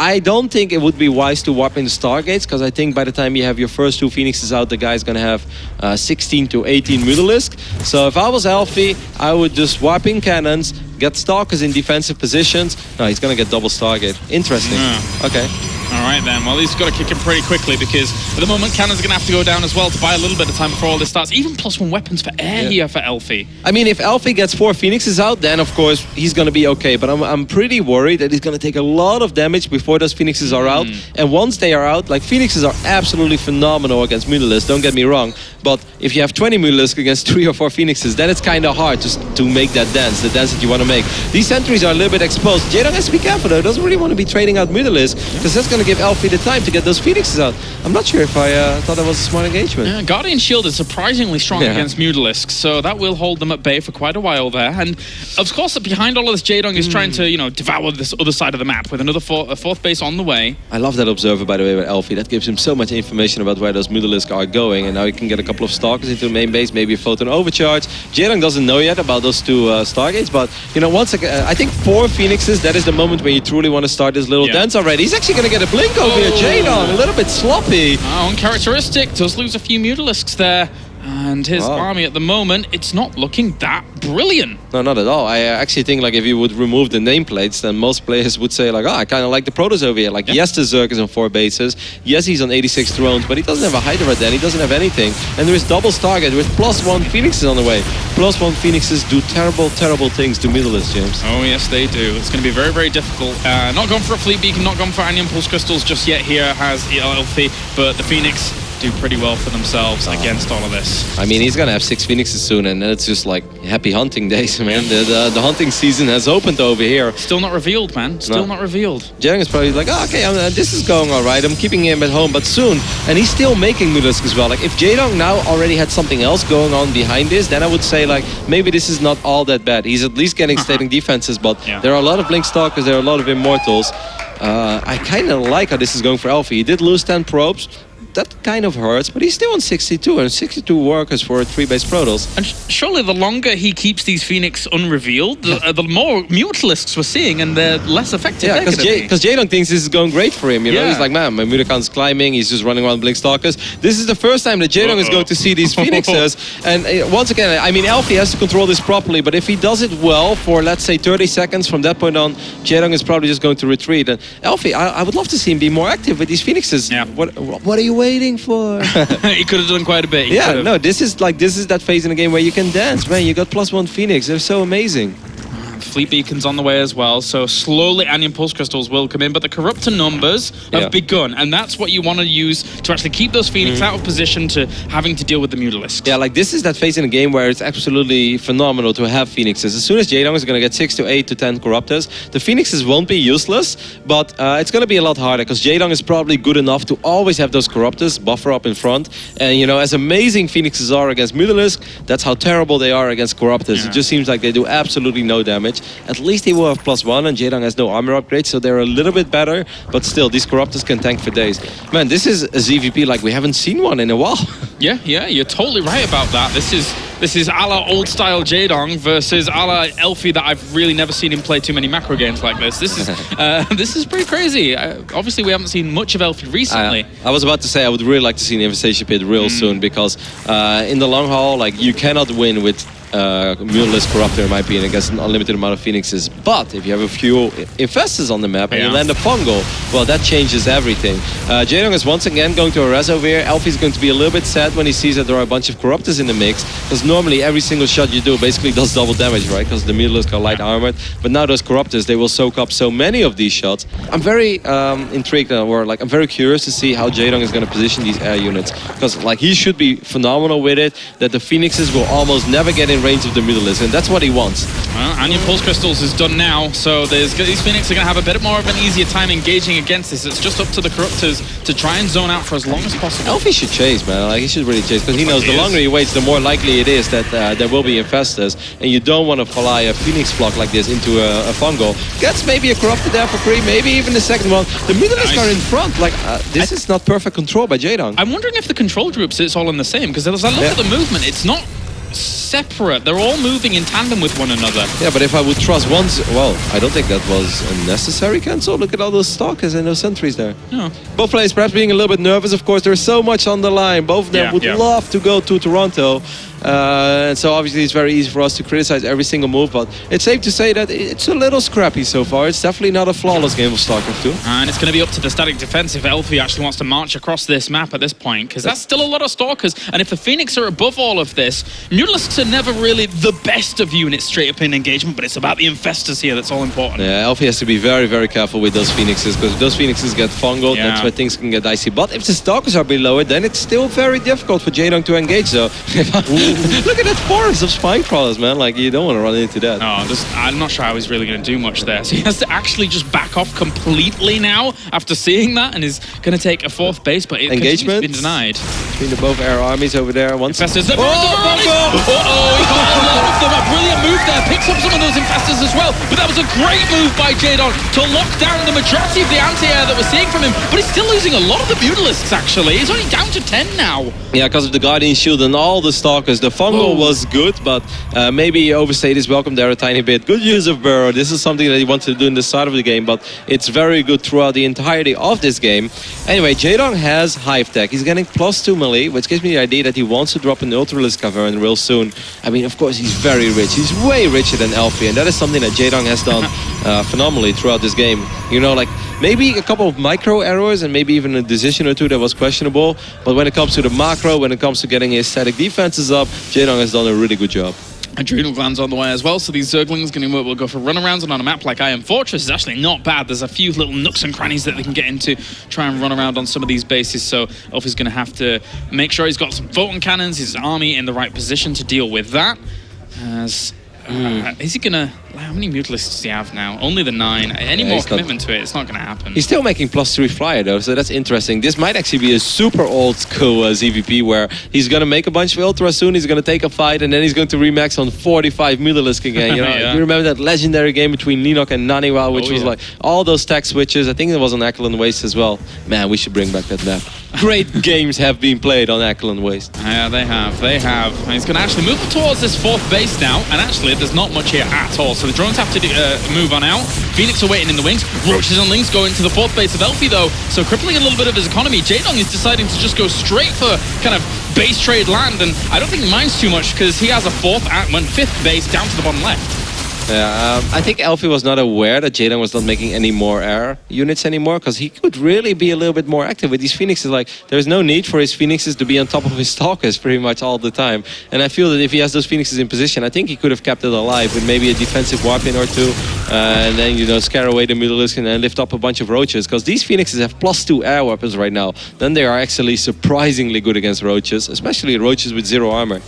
I don't think it would be wise to warp into Stargates, because I think by the time you have your first 2 Phoenixes out, the guy's going to have 16 to 18 Mutalisk. So if I was elfi, I would just warp in cannons, get Stalkers in defensive positions. No, he's going to get double Stargate. Interesting. Okay. All right then, well he's got to kick him pretty quickly because at the moment cannons are going to have to go down as well to buy a little bit of time before all this starts. Even +1 weapons for air here for elfi. I mean, if elfi gets 4 Phoenixes out, then of course he's going to be okay. But I'm pretty worried that he's going to take a lot of damage before those Phoenixes are out. And once they are out, like Phoenixes are absolutely phenomenal against Mutalisk, don't get me wrong. But if you have 20 Mutalisk against 3 or 4 Phoenixes, then it's kind of hard just to make that dance, the dance that you want to make. These sentries are a little bit exposed. Jaedong has to be careful though. He doesn't really want to be trading out Mutalisk, because that's going to give elfi the time to get those Phoenixes out. I'm not sure if I thought that was a smart engagement. Yeah, Guardian Shield is surprisingly strong against Mutalisk, so that will hold them at bay for quite a while there. And of course, behind all of this, Jaedong is trying to, you know, devour this other side of the map with another fourth base on the way. I love that observer, by the way, with elfi. That gives him so much information about where those Mutalisk are going, and now he can get a couple of Stalkers into the main base, maybe a Photon Overcharge. Jaedong doesn't know yet about those 2 Stargates, but, you know, once again, I think 4 Phoenixes, that is the moment when you truly want to start this little dance already. He's actually going to get a blink over here. Jaedong, a little bit sloppy. Oh, uncharacteristic. Does lose a few Mutalisks there. And his army at the moment, it's not looking that brilliant. No, not at all. I actually think like if you would remove the nameplates, then most players would say like, oh, I kind of like the Protoss over here. Like, yes, the Zerg is on 4 bases. Yes, he's on 86 drones, but he doesn't have a Hydra then. He doesn't have anything. And there is double Stargate with +1 Phoenixes on the way. +1 Phoenixes do terrible, terrible things to Mutalisk, James. Oh, yes, they do. It's going to be very, very difficult. Not gone for a Fleet Beacon, not gone for Anion Pulse Crystals just yet here has elfi, but the Phoenix do pretty well for themselves against all of this. I mean, he's gonna have 6 Phoenixes soon, and it's just like happy hunting days, man. The hunting season has opened over here. Still not revealed, man. Still not revealed. Jaedong is probably like, oh, okay, this is going all right. I'm keeping him at home, but soon, and he's still making Mudalisk as well. Like, if Jaedong now already had something else going on behind this, then I would say, like, maybe this is not all that bad. He's at least getting standing defenses, but there are a lot of Blink Stalkers, there are a lot of Immortals. I kind of like how this is going for elfi. He did lose 10 probes. That kind of hurts, but he's still on 62, and 62 workers for 3 base Protoss. And surely the longer he keeps these Phoenix unrevealed, the more Mutalisks we're seeing, and they're less effective. Yeah, because Jaedong thinks this is going great for him. You know, he's like, man, my Muta count's climbing. He's just running around Blink Stalkers. This is the first time that Jaedong is going to see these Phoenixes. And once again, I mean, elfi has to control this properly, but if he does it well for, let's say, 30 seconds, from that point on, Jaedong is probably just going to retreat. And elfi, I would love to see him be more active with these Phoenixes. Yeah. What are you waiting for? He could have done quite a bit. No, this is that phase in the game where you can dance, man. You got +1 Phoenix. They're so amazing. Fleet Beacon's on the way as well, so slowly Anion Pulse Crystals will come in, but the Corruptor numbers have begun, and that's what you want to use to actually keep those Phoenix out of position to having to deal with the Mutalisks. Yeah, like this is that phase in the game where it's absolutely phenomenal to have Phoenixes. As soon as Jaedong is going to get 6 to 8 to 10 Corruptors, the Phoenixes won't be useless, but it's going to be a lot harder, because Jaedong is probably good enough to always have those Corruptors buffer up in front, and you know, as amazing Phoenixes are against Mutalisk, that's how terrible they are against Corruptors. It just seems like they do absolutely no damage. At least he will have +1, and Jaedong has no armor upgrade, so they're a little bit better, but still, these Corruptors can tank for days. Man, this is a ZVP like we haven't seen one in a while. Yeah, you're totally right about that. This is a la old-style Jaedong versus a la elfi that I've really never seen him play too many macro games like this. This is pretty crazy. Obviously, we haven't seen much of elfi recently. I was about to say I would really like to see an Infestation Pit real soon, because in the long haul, like, you cannot win with Mutalisk Corruptor, in my opinion, against an unlimited amount of Phoenixes. But if you have a few Infestors on the map and you land a Fungal, well, that changes everything. Jaedong is once again going to a res over here. elfi is going to be a little bit sad when he sees that there are a bunch of Corruptors in the mix, because normally every single shot you do basically does double damage, right? Because the Mutalisk are light armored. But now those Corruptors, they will soak up so many of these shots. I'm very intrigued, or like I'm very curious to see how Jaedong is going to position these air units, because like he should be phenomenal with it, that the Phoenixes will almost never get in range of the Mutalisk, and that's what he wants. Well, Anion Pulse Crystals is done now, so these Phoenix are going to have a bit more of an easier time engaging against this. It's just up to the Corruptors to try and zone out for as long as possible. elfi should chase, man. Like, he should really chase, because he knows the longer he waits, the more likely it is that there will be Infestors, and you don't want to fly a Phoenix flock like this into a Fungal. Gets maybe a Corruptor there for free, maybe even the second one. The Mutalisk are in front. Like, this is not perfect control by Jaedong. I'm wondering if the control groups, it's all in the same, because as I look at the movement, it's not separate. They're all moving in tandem with one another. Yeah, but if I would trust one... Well, I don't think that was a necessary cancel. Look at all those Stalkers and those sentries there. No. Both players perhaps being a little bit nervous. Of course, there's so much on the line. Both of them would love to go to Toronto. And so obviously it's very easy for us to criticize every single move, but it's safe to say that it's a little scrappy so far. It's definitely not a flawless game of StarCraft II. And it's going to be up to the static defense if elfi actually wants to march across this map at this point, because that's still a lot of Stalkers. And if the Phoenix are above all of this, Mutalisks are never really the best of units straight up in engagement, but it's about the Infestors here that's all important. Yeah, elfi has to be very, very careful with those Phoenixes, because if those Phoenixes get fungal, that's where things can get dicey. But if the Stalkers are below it, then it's still very difficult for Jaedong to engage, though. Look at that forest of Spine Crawlers, man. Like, you don't want to run into that. No, I'm not sure how he's really going to do much there. So he has to actually just back off completely now after seeing that, and is going to take a 4th base, but it engagement been denied. Between the both air armies over there. Infestors. He got a lot of them. A brilliant move there. Picks up some of those Infestors as well. But that was a great move by Jaedong to lock down the majority of the anti-air that we're seeing from him. But he's still losing a lot of the Mutalisks, actually. He's only down to 10 now. Yeah, because of the Guardian Shield and all the Stalkers. The Fungal was good, but maybe he overstayed his welcome there a tiny bit. Good use of Burrow. This is something that he wanted to do in the start of the game, but it's very good throughout the entirety of this game. Anyway, Jaedong has Hive Tech. He's getting +2 melee, which gives me the idea that he wants to drop an Ultralisk Cavern real soon. I mean, of course, he's very rich. He's way richer than elfi, and that is something that Jaedong has done phenomenally throughout this game. You know, like, maybe a couple of micro errors and maybe even a decision or two that was questionable, but when it comes to the macro, when it comes to getting his static defenses up, Jaedong has done a really good job. Adrenal glands on the way as well, so these Zerglings will go for runarounds, and on a map like Iron Fortress is actually not bad. There's a few little nooks and crannies that they can get into, try and run around on some of these bases, so elfi's going to have to make sure he's got some photon cannons, his army in the right position to deal with that. As is he gonna? How many Mutalisks does he have now? Only the 9. Any more commitment to it, it's not gonna happen. He's still making +3 flyer though, so that's interesting. This might actually be a super old school ZVP where he's gonna make a bunch of ultras soon, he's gonna take a fight, and then he's going to remax on 45 Mutalisk again. You know, Yeah. you remember that legendary game between Ninok and Naniwa, which was like all those tech switches. I think it was on Ackland Waste as well. Man, we should bring back that map. Great games have been played on Ackland Waste. Yeah, they have. And he's going to actually move towards this 4th base now, and actually there's not much here at all, so the drones have to move on out. Phoenix are waiting in the wings. Roaches and Lynx go into the 4th base of Elfi though, so crippling a little bit of his economy. Jaedong is deciding to just go straight for kind of base trade land, and I don't think he minds too much because he has a 5th base down to the bottom left. Yeah, I think Elfi was not aware that Jaedong was not making any more air units anymore, because he could really be a little bit more active with these Phoenixes. Like, there's no need for his Phoenixes to be on top of his Stalkers pretty much all the time. And I feel that if he has those Phoenixes in position, I think he could have kept it alive with maybe a defensive warp-in or two, and then, you know, scare away the Mutalisk and then lift up a bunch of Roaches, because these Phoenixes have +2 air weapons right now. Then they are actually surprisingly good against Roaches, especially Roaches with 0 armor.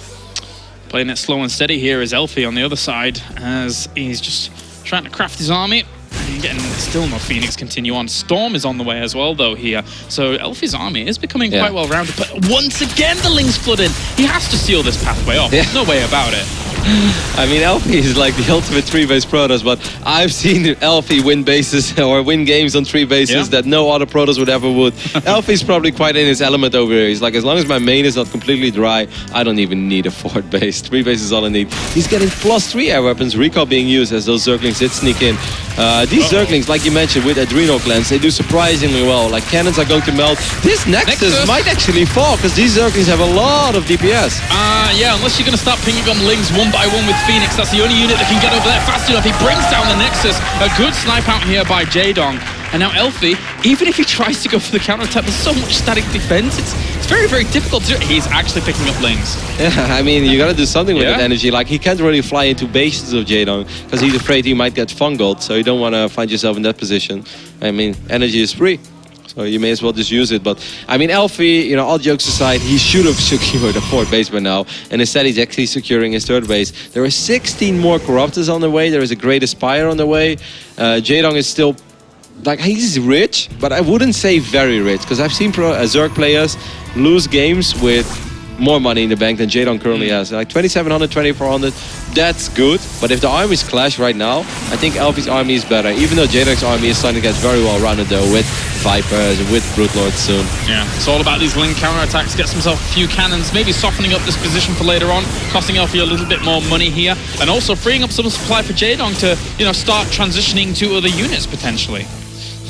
Playing it slow and steady here is Elfi on the other side, as he's just trying to craft his army. And getting still no Phoenix continue on. Storm is on the way as well though here. So Elfi's army is becoming quite well rounded, but once again the Lynx flood in. He has to seal this pathway off. There's no way about it. I mean, Elfi is like the ultimate 3-base Protoss, but I've seen Elfi win bases or win games on 3 bases that no other Protoss would ever would. Elfi's probably quite in his element over here. He's like, as long as my main is not completely dry, I don't even need a 4th base. 3 bases is all I need. He's getting +3 air weapons, recall being used as those Zerglings did sneak in. These Zerglings, like you mentioned, with Adrenal Glands, they do surprisingly well. Like, cannons are going to melt. This Nexus might actually fall, because these Zerglings have a lot of DPS. Yeah, unless you're going to start pinging on Lynx one by one with Phoenix, that's the only unit that can get over there fast enough. He brings down the Nexus. A good snipe out here by Jaedong. And now Elfi, even if he tries to go for the counter-attack, there's so much static defense. It's very, very difficult to do. He's actually picking up Lynx. Yeah, I mean, you gotta do something with that energy. Like, he can't really fly into bases of Jaedong, because he's afraid he might get fungled, so you don't want to find yourself in that position. I mean, energy is free, so you may as well just use it. But, I mean, Elfi, you know, all jokes aside, he should have secured a 4th base by now, and instead he's actually securing his 3rd base. There are 16 more Corruptors on the way. There is a Great Aspire on the way. Jaedong is still... Like, he's rich, but I wouldn't say very rich, because I've seen Zerg players lose games with more money in the bank than Jaedong currently has. Like 2,700, 2,400, that's good. But if the armies clash right now, I think Elfi's army is better. Even though Jaedong's army is starting to get very well rounded though, with Vipers and with Broodlords soon. Yeah, it's all about these Link counterattacks. Gets himself a few cannons, maybe softening up this position for later on, costing Elfi a little bit more money here, and also freeing up some supply for Jaedong to, you know, start transitioning to other units potentially.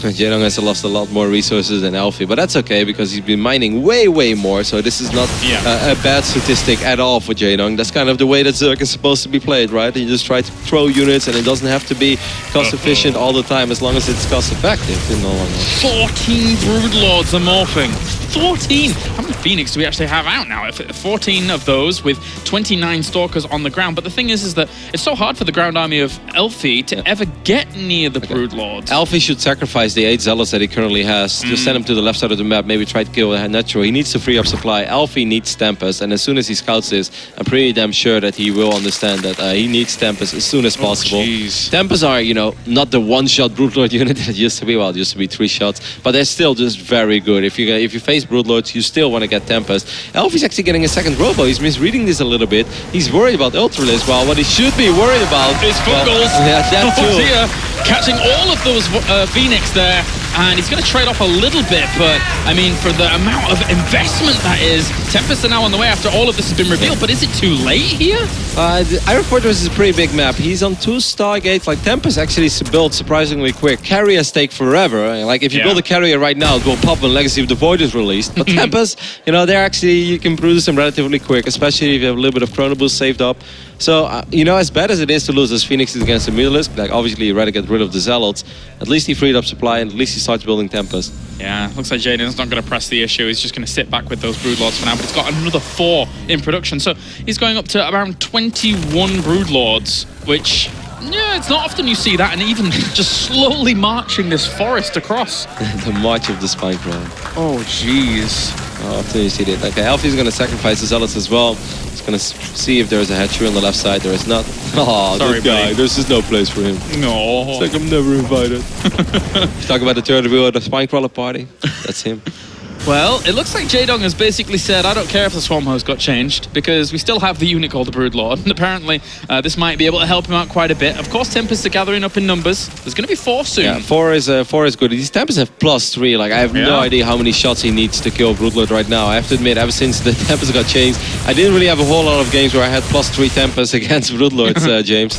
Jaedong has lost a lot more resources than Elfi, but that's okay because he's been mining way, way more, so this is not a bad statistic at all for Jaedong. That's kind of the way that Zerg is supposed to be played, right? You just try to throw units and it doesn't have to be cost efficient all the time as long as it's cost effective in the long run. 14 Broodlords are morphing. 14! How many Phoenix do we actually have out now? 14 of those with 29 Stalkers on the ground. But the thing is that it's so hard for the ground army of Elfi to ever get near the Broodlords. Elfi should sacrifice the 8 Zealots that he currently has. Just send him to the left side of the map, maybe try to kill a natural. He needs to free up supply. Elfi needs Tempest, and as soon as he scouts this, I'm pretty damn sure that he will understand that he needs Tempest as soon as possible. Tempest are, you know, not the one-shot Broodlord unit that it used to be. Well, it used to be 3 shots, but they're still just very good. If you face Broodlords, you still want to get Tempest. Elfi's actually getting a second Robo. He's misreading this a little bit. He's worried about Ultralisk. Well, what he should be worried about is Fungals. Yeah, that too. Catching all of those Phoenix there, and he's going to trade off a little bit, but I mean, for the amount of investment that is, Tempest are now on the way after all of this has been revealed, but is it too late here? Iron Fortress is a pretty big map. He's on 2 Stargates. Like, Tempest actually built surprisingly quick. Carriers take forever. Like, if you build a carrier right now, it will pop when Legacy of the Void is released. But Tempest, you know, they're actually, you can produce them relatively quick, especially if you have a little bit of Chrono Boost saved up. So, as bad as it is to lose those Phoenixes against the Mutalisk, like obviously you'd rather get rid of the Zealots, at least he freed up supply and at least he starts building Tempest. Yeah, looks like Jaden's not going to press the issue. He's just going to sit back with those Broodlords for now, but he's got another 4 in production. So he's going up to around 21 Broodlords, which, yeah, it's not often you see that, and even just slowly marching this forest across. The march of the Spinecrawl. Oh, jeez. After you see that. Okay, Elfie's going to sacrifice the Zealots as well. He's going to see if there's a hatchery on the left side. There is not. Oh, sorry, good guy. buddy. There's just no place for him. No. It's like I'm never invited. Talk about the third wheel at the Spinecrawler party. That's him. Well, it looks like Jaedong has basically said, I don't care if the Swarm Host got changed, because we still have the unit called the Broodlord, and apparently this might be able to help him out quite a bit. Of course, Tempests are gathering up in numbers. There's going to be 4 soon. Yeah, 4 is good. These Tempests have +3. Like, I have no idea how many shots he needs to kill Broodlord right now. I have to admit, ever since the Tempests got changed, I didn't really have a whole lot of games where I had +3 Tempests against Broodlords, James.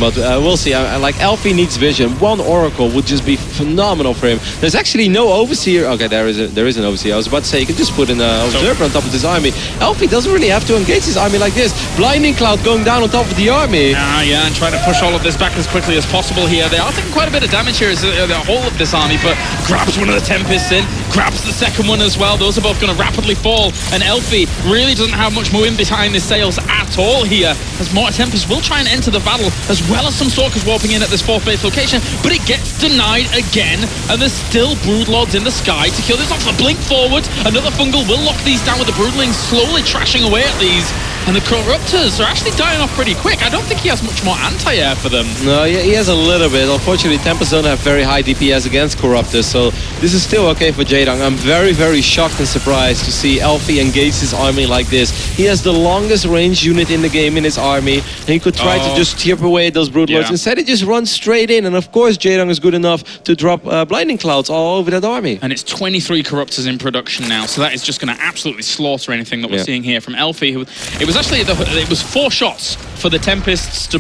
But we'll see. Like, Elfi needs vision. 1 Oracle would just be phenomenal for him. There's actually no Overseer. Okay, there is an Overseer. I was about to say, you can just put an Observer on top of this army. Elfi doesn't really have to engage his army like this. Blinding Cloud going down on top of the army. Yeah, and trying to push all of this back as quickly as possible here. They are taking quite a bit of damage here as the whole of this army, but grabs one of the Tempests in, grabs the second one as well. Those are both going to rapidly fall, and Elfi really doesn't have much wind behind his sails at all here, as more Tempests will try and enter the battle, as well as some Stalkers warping in at this 4th base location, but it gets denied again, and there's still Broodlords in the sky to kill this off. A blink forward, another Fungal will lock these down with the Broodlings slowly trashing away at these, and the Corruptors are actually dying off pretty quick. I don't think he has much more anti-air for them. No, he has a little bit. Unfortunately, Tempests don't have very high DPS against Corruptors, so this is still okay for Jaedong. I'm very, very shocked and surprised to see Elfi engage his army like this. He has the longest range unit in the game in his army, and he could try to just chip away at those Broodlords. Yeah. Instead, he just runs straight in, and of course, Jaedong is good enough to drop Blinding Clouds all over that army. And it's 23 Corruptors in production now, so that is just going to absolutely slaughter anything that we're seeing here from Elfi. It was actually it was 4 shots for the Tempests to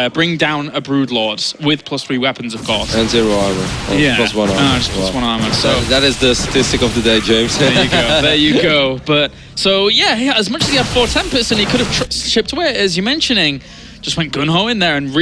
bring down a Broodlord with +3 weapons, of course. And 0 armor. +1 armor. Just +1 armor. So that is the statistic of the day, James. There you go. There you go. But so yeah, as much as he had 4 Tempests and he could have chipped away, as you're mentioning, just went gun-ho in there and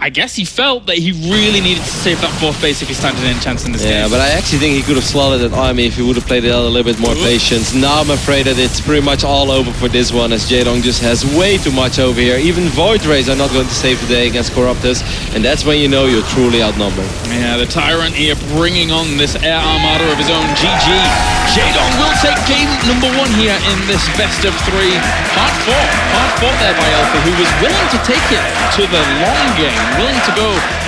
I guess he felt that he really needed to save that 4th base if he standed in chance in this game. Yeah, but I actually think he could have slaughtered that army if he would have played it out a little bit more patience. Now I'm afraid that it's pretty much all over for this one, as Jaedong just has way too much over here. Even Void Rays are not going to save the day against Corruptors, and that's when you know you're truly outnumbered. Yeah, the Tyrant here bringing on this air armada of his own. GG. Jaedong will take game number 1 here in this best of 3. Hard fought there by Elfi, who was willing to take it to the long game, willing to go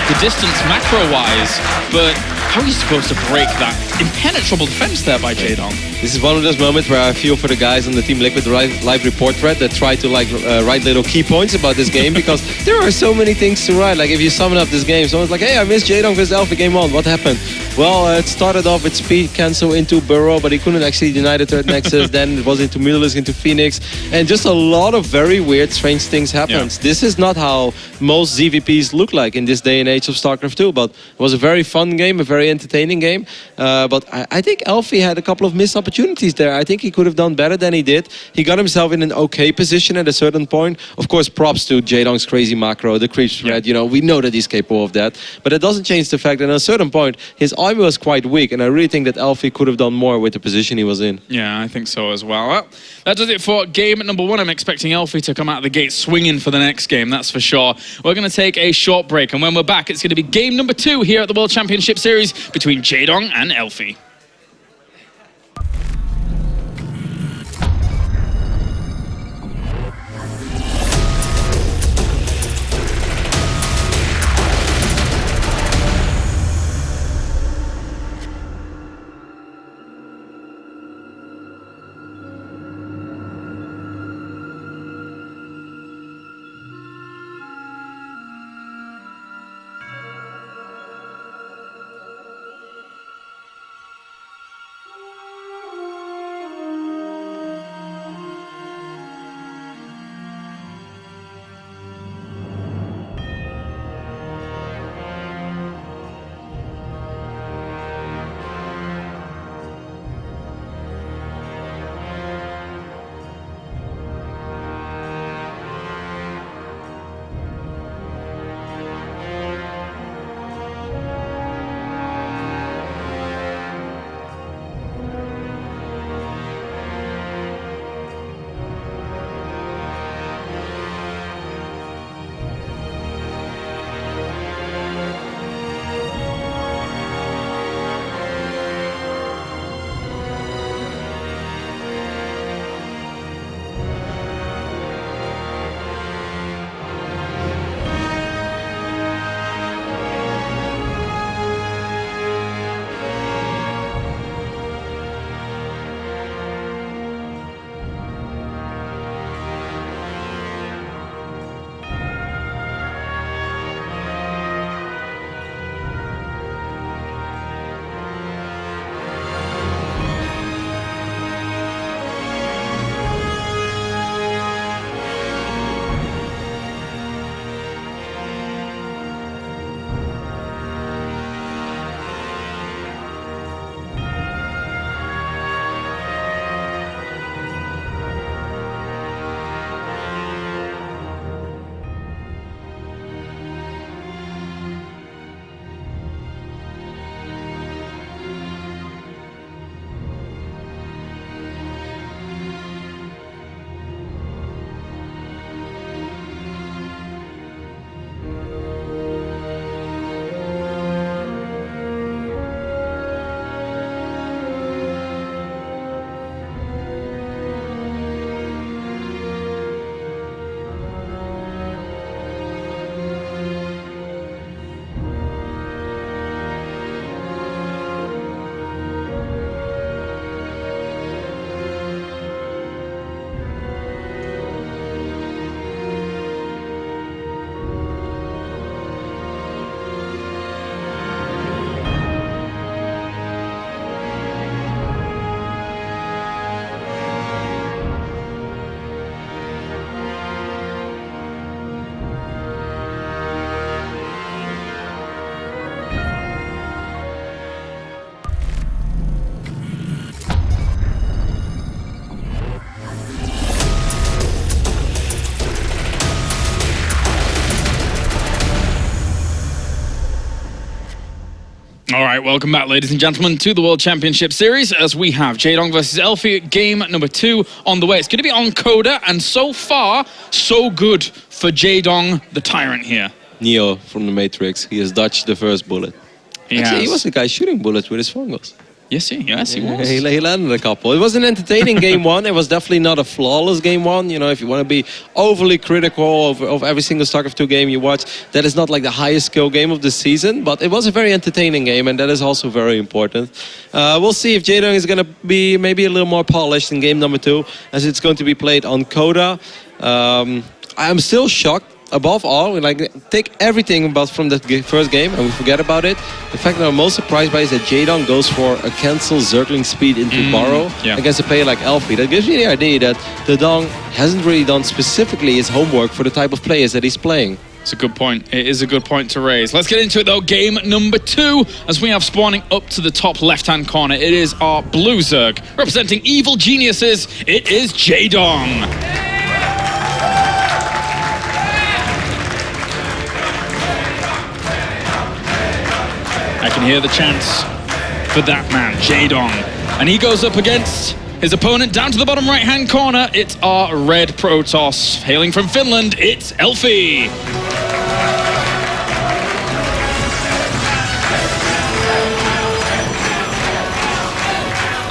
the distance macro-wise, but how are you supposed to break that impenetrable defense there by Jaedong? This is one of those moments where I feel for the guys on the Team Liquid live report thread that try to write little key points about this game, because there are so many things to write. Like, if you summon up this game, someone's like, hey, I missed Jaedong versus Elfi game 1. What happened? Well, it started off with speed cancel into Burrow, but he couldn't actually deny the third Nexus. Then it was into Mutalisk, into Phoenix, and just a lot of very weird, strange things happened. Yeah. This is not how most ZVPs look like in this day and age of StarCraft II, but it was a very fun game, a very entertaining game. But I think Elfi had a couple of missed opportunities there. I think he could have done better than he did. He got himself in an okay position at a certain point. Of course, props to Jaedong's crazy macro, the creep spread. You know, we know that he's capable of that. But it doesn't change the fact that at a certain point, his army was quite weak, and I really think that Elfi could have done more with the position he was in. Yeah, I think so as well. Well, that does it for game number 1. I'm expecting Elfi to come out of the gate swinging for the next game, that's for sure. We're going to take a short break, and when we're back, it's going to be game number 2 here at the World Championship Series between Jaedong and Elfi. All right, welcome back, ladies and gentlemen, to the World Championship Series as we have Jaedong versus elfi, game number 2 on the way. It's going to be on Coda, and so far, so good for Jaedong, the Tyrant here. Neo from the Matrix. He has dodged the first bullet. Actually, he was the guy shooting bullets with his fingers. Yes, he was. He landed a couple. It was an entertaining game 1. It was definitely not a flawless game 1. You know, if you want to be overly critical of every single StarCraft II game you watch, that is not like the highest skill game of the season, but it was a very entertaining game, and that is also very important. We'll see if Jaedong is going to be maybe a little more polished in game number 2, as it's going to be played on Coda. I'm still shocked. Above all, like, take everything about from that first game and we forget about it. The fact that I'm most surprised by is that Jaedong goes for a cancel Zergling speed into Borrow against a player like elfi. That gives me the idea that Jaedong hasn't really done specifically his homework for the type of players that he's playing. It's a good point. It is a good point to raise. Let's get into it though. Game number 2, as we have spawning up to the top left-hand corner. It is our blue Zerg representing evil geniuses. It is Jaedong. I can hear the chants for that man, Jaedong. And he goes up against his opponent down to the bottom right-hand corner. It's our red Protoss. Hailing from Finland, it's elfi.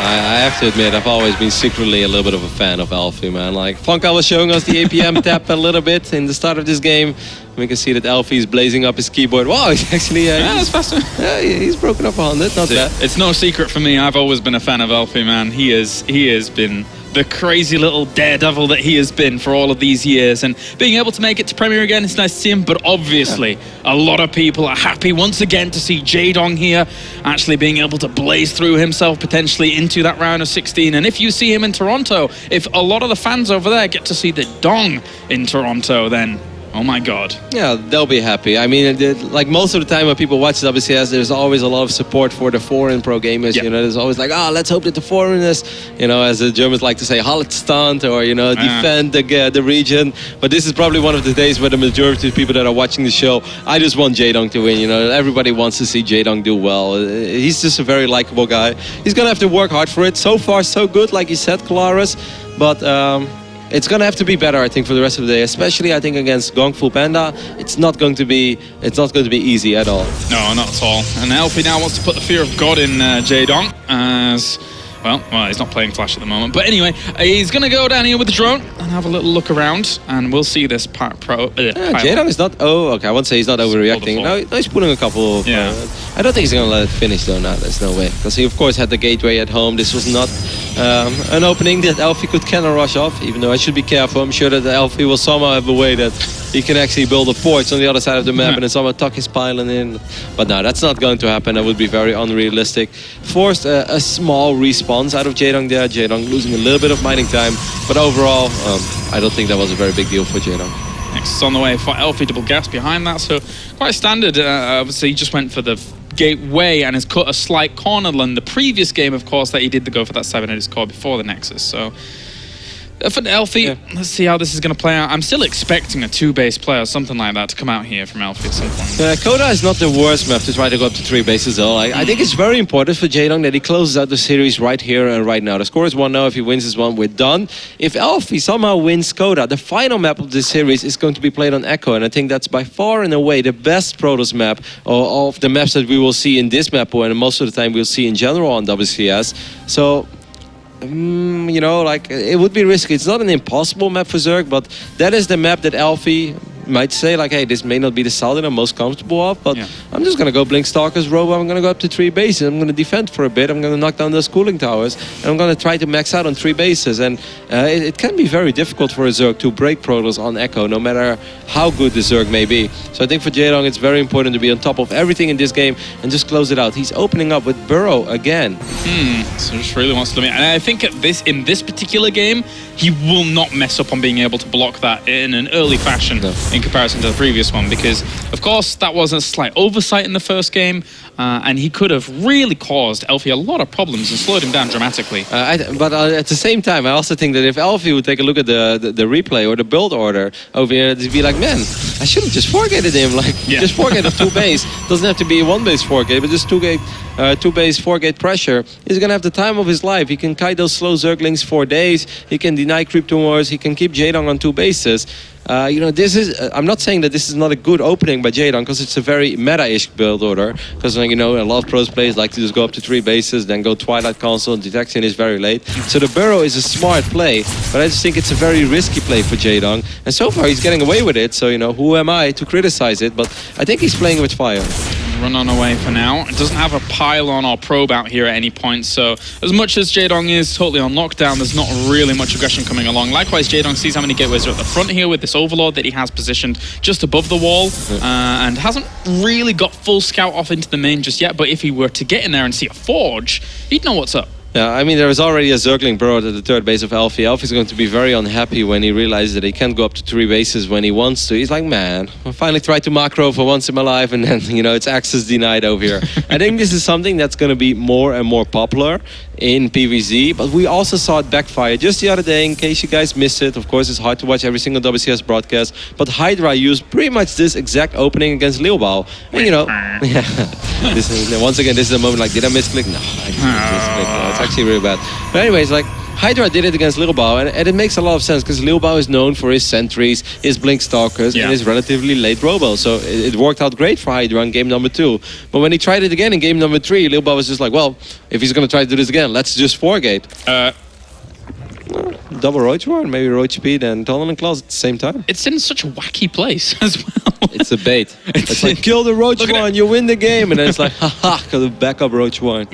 I have to admit, I've always been secretly a little bit of a fan of elfi, man. Like, Funka was showing us the APM tap a little bit in the start of this game. We can see that elfi is blazing up his keyboard. Wow, he's actually... that's faster. Yeah, he's broken up 100, not bad. It's no secret for me, I've always been a fan of elfi, man. He has been the crazy little daredevil that he has been for all of these years. And being able to make it to Premier again, it's nice to see him. But obviously, a lot of people are happy once again to see Jaedong here, actually being able to blaze through himself potentially into that round of 16. And if you see him in Toronto, if a lot of the fans over there get to see the Dong in Toronto, then... oh my God. Yeah, they'll be happy. I mean, like most of the time when people watch WCS, there's always a lot of support for the foreign pro gamers. You know, there's always like, let's hope that the foreigners, you know, as the Germans like to say, Haltstand, or, you know, defend the region. But this is probably one of the days where the majority of people that are watching the show, I just want Jaedong to win. You know, everybody wants to see Jaedong do well. He's just a very likable guy. He's going to have to work hard for it. So far, so good, like you said, Kalaris. But... it's going to have to be better, I think, for the rest of the day, especially, I think, against Gong Fu Panda. It's not going to be easy at all. No, not at all. And elfi now wants to put the fear of God in Jaedong as... Well, he's not playing Flash at the moment. But anyway, he's going to go down here with the drone and have a little look around, and we'll see this Jaedong is not... Oh, okay, I won't say he's not overreacting. No, he's putting a couple of... I don't think he's going to let it finish, though. No, there's no way. Because he, of course, had the gateway at home. This was not an opening that elfi could cannon rush off, even though I should be careful. I'm sure that elfi will somehow have a way that he can actually build a fort on the other side of the map and then somehow tuck his pylon in. But no, that's not going to happen. That would be very unrealistic. Forced a small respawn out of Jaedong there. Jaedong losing a little bit of mining time, but overall, I don't think that was a very big deal for Jaedong. Next is on the way for elfi, double gas behind that, so quite standard. Obviously, he just went for the gateway and has cut a slight corner than the previous game, of course, that he did go for that 7-8 score before the Nexus. So for elfi, let's see how this is going to play out. I'm still expecting a 2-base player or something like that to come out here from elfi at some point. Coda is not the worst map to try to go up to 3 bases though. I think it's very important for Jaedong that he closes out the series right here and right now. The score is 1-0. If he wins this one, we're done. If elfi somehow wins Coda, the final map of this series is going to be played on Echo, and I think that's by far and away the best Protoss map of the maps that we will see in this map, and most of the time we'll see in general on WCS. So... you know, like, it would be risky. It's not an impossible map for Zerg, but that is the map that elfi might say, like, hey, this may not be the style that I'm most comfortable of, but I'm just going to go Blink Stalker's Robo. I'm going to go up to 3 bases. I'm going to defend for a bit. I'm going to knock down those cooling towers, and I'm going to try to max out on 3 bases. And it can be very difficult for a Zerg to break Protoss on Echo, no matter how good the Zerg may be. So I think for Jaedong, it's very important to be on top of everything in this game and just close it out. He's opening up with Burrow again. So just really wants to limit. And I think in this particular game, he will not mess up on being able to block that in an early fashion in comparison to the previous one, because of course that was a slight oversight in the first game, and he could have really caused elfi a lot of problems and slowed him down dramatically. But at the same time, I also think that if elfi would take a look at the replay or the build order over here, it'd be like, man, I should have just four-gated him. Like, just four-gate of 2 base. Doesn't have to be a 1 base four-gate, but just 2 base four-gate pressure. He's gonna have the time of his life. He can kite those slow Zerglings 4 days. He can deny creep tumors. He can keep Jaedong on 2 bases. This is. I'm not saying that this is not a good opening by Jaedong, because it's a very meta-ish build order. Because a lot of pros players like to just go up to 3 bases, then go Twilight Console. Detection is very late. So the burrow is a smart play, but I just think it's a very risky play for Jaedong. And so far he's getting away with it. So who am I to criticize it? But I think he's playing with fire. Run on away for now. It doesn't have a pylon or probe out here at any point, so as much as Jaedong is totally on lockdown, there's not really much aggression coming along. Likewise, Jaedong sees how many gateways are at the front here with this Overlord that he has positioned just above the wall, and hasn't really got full scout off into the main just yet, but if he were to get in there and see a forge, he'd know what's up. Yeah, I mean, there is already a Zergling burrowed at the 3rd base of elfi. Elfi's going to be very unhappy when he realizes that he can't go up to 3 bases when he wants to. He's like, man, I finally tried to macro for once in my life, and then, it's access denied over here. I think this is something that's going to be more and more popular in PvZ, but we also saw it backfire just the other day. In case you guys missed it, of course, it's hard to watch every single WCS broadcast, but Hydra used pretty much this exact opening against Liu Bao. And, once again, this is a moment like, did I misclick? No, I didn't misclick. No, it's actually really bad. But anyways, like, Hydra did it against Liu Bao, and it makes a lot of sense, because Liu Bao is known for his sentries, his blink stalkers, and his relatively late robo. So it worked out great for Hydra in game number 2. But when he tried it again in game number 3, Liu Bao was just like, well, if he's going to try to do this again, let's just four-gate. Double Roach War, maybe Roach Speed and Tunnel and Claws at the same time. It's in such a wacky place as well. It's a bait. It's like, kill the Roach One, you win the game. And then it's like, haha, got the backup Roach One.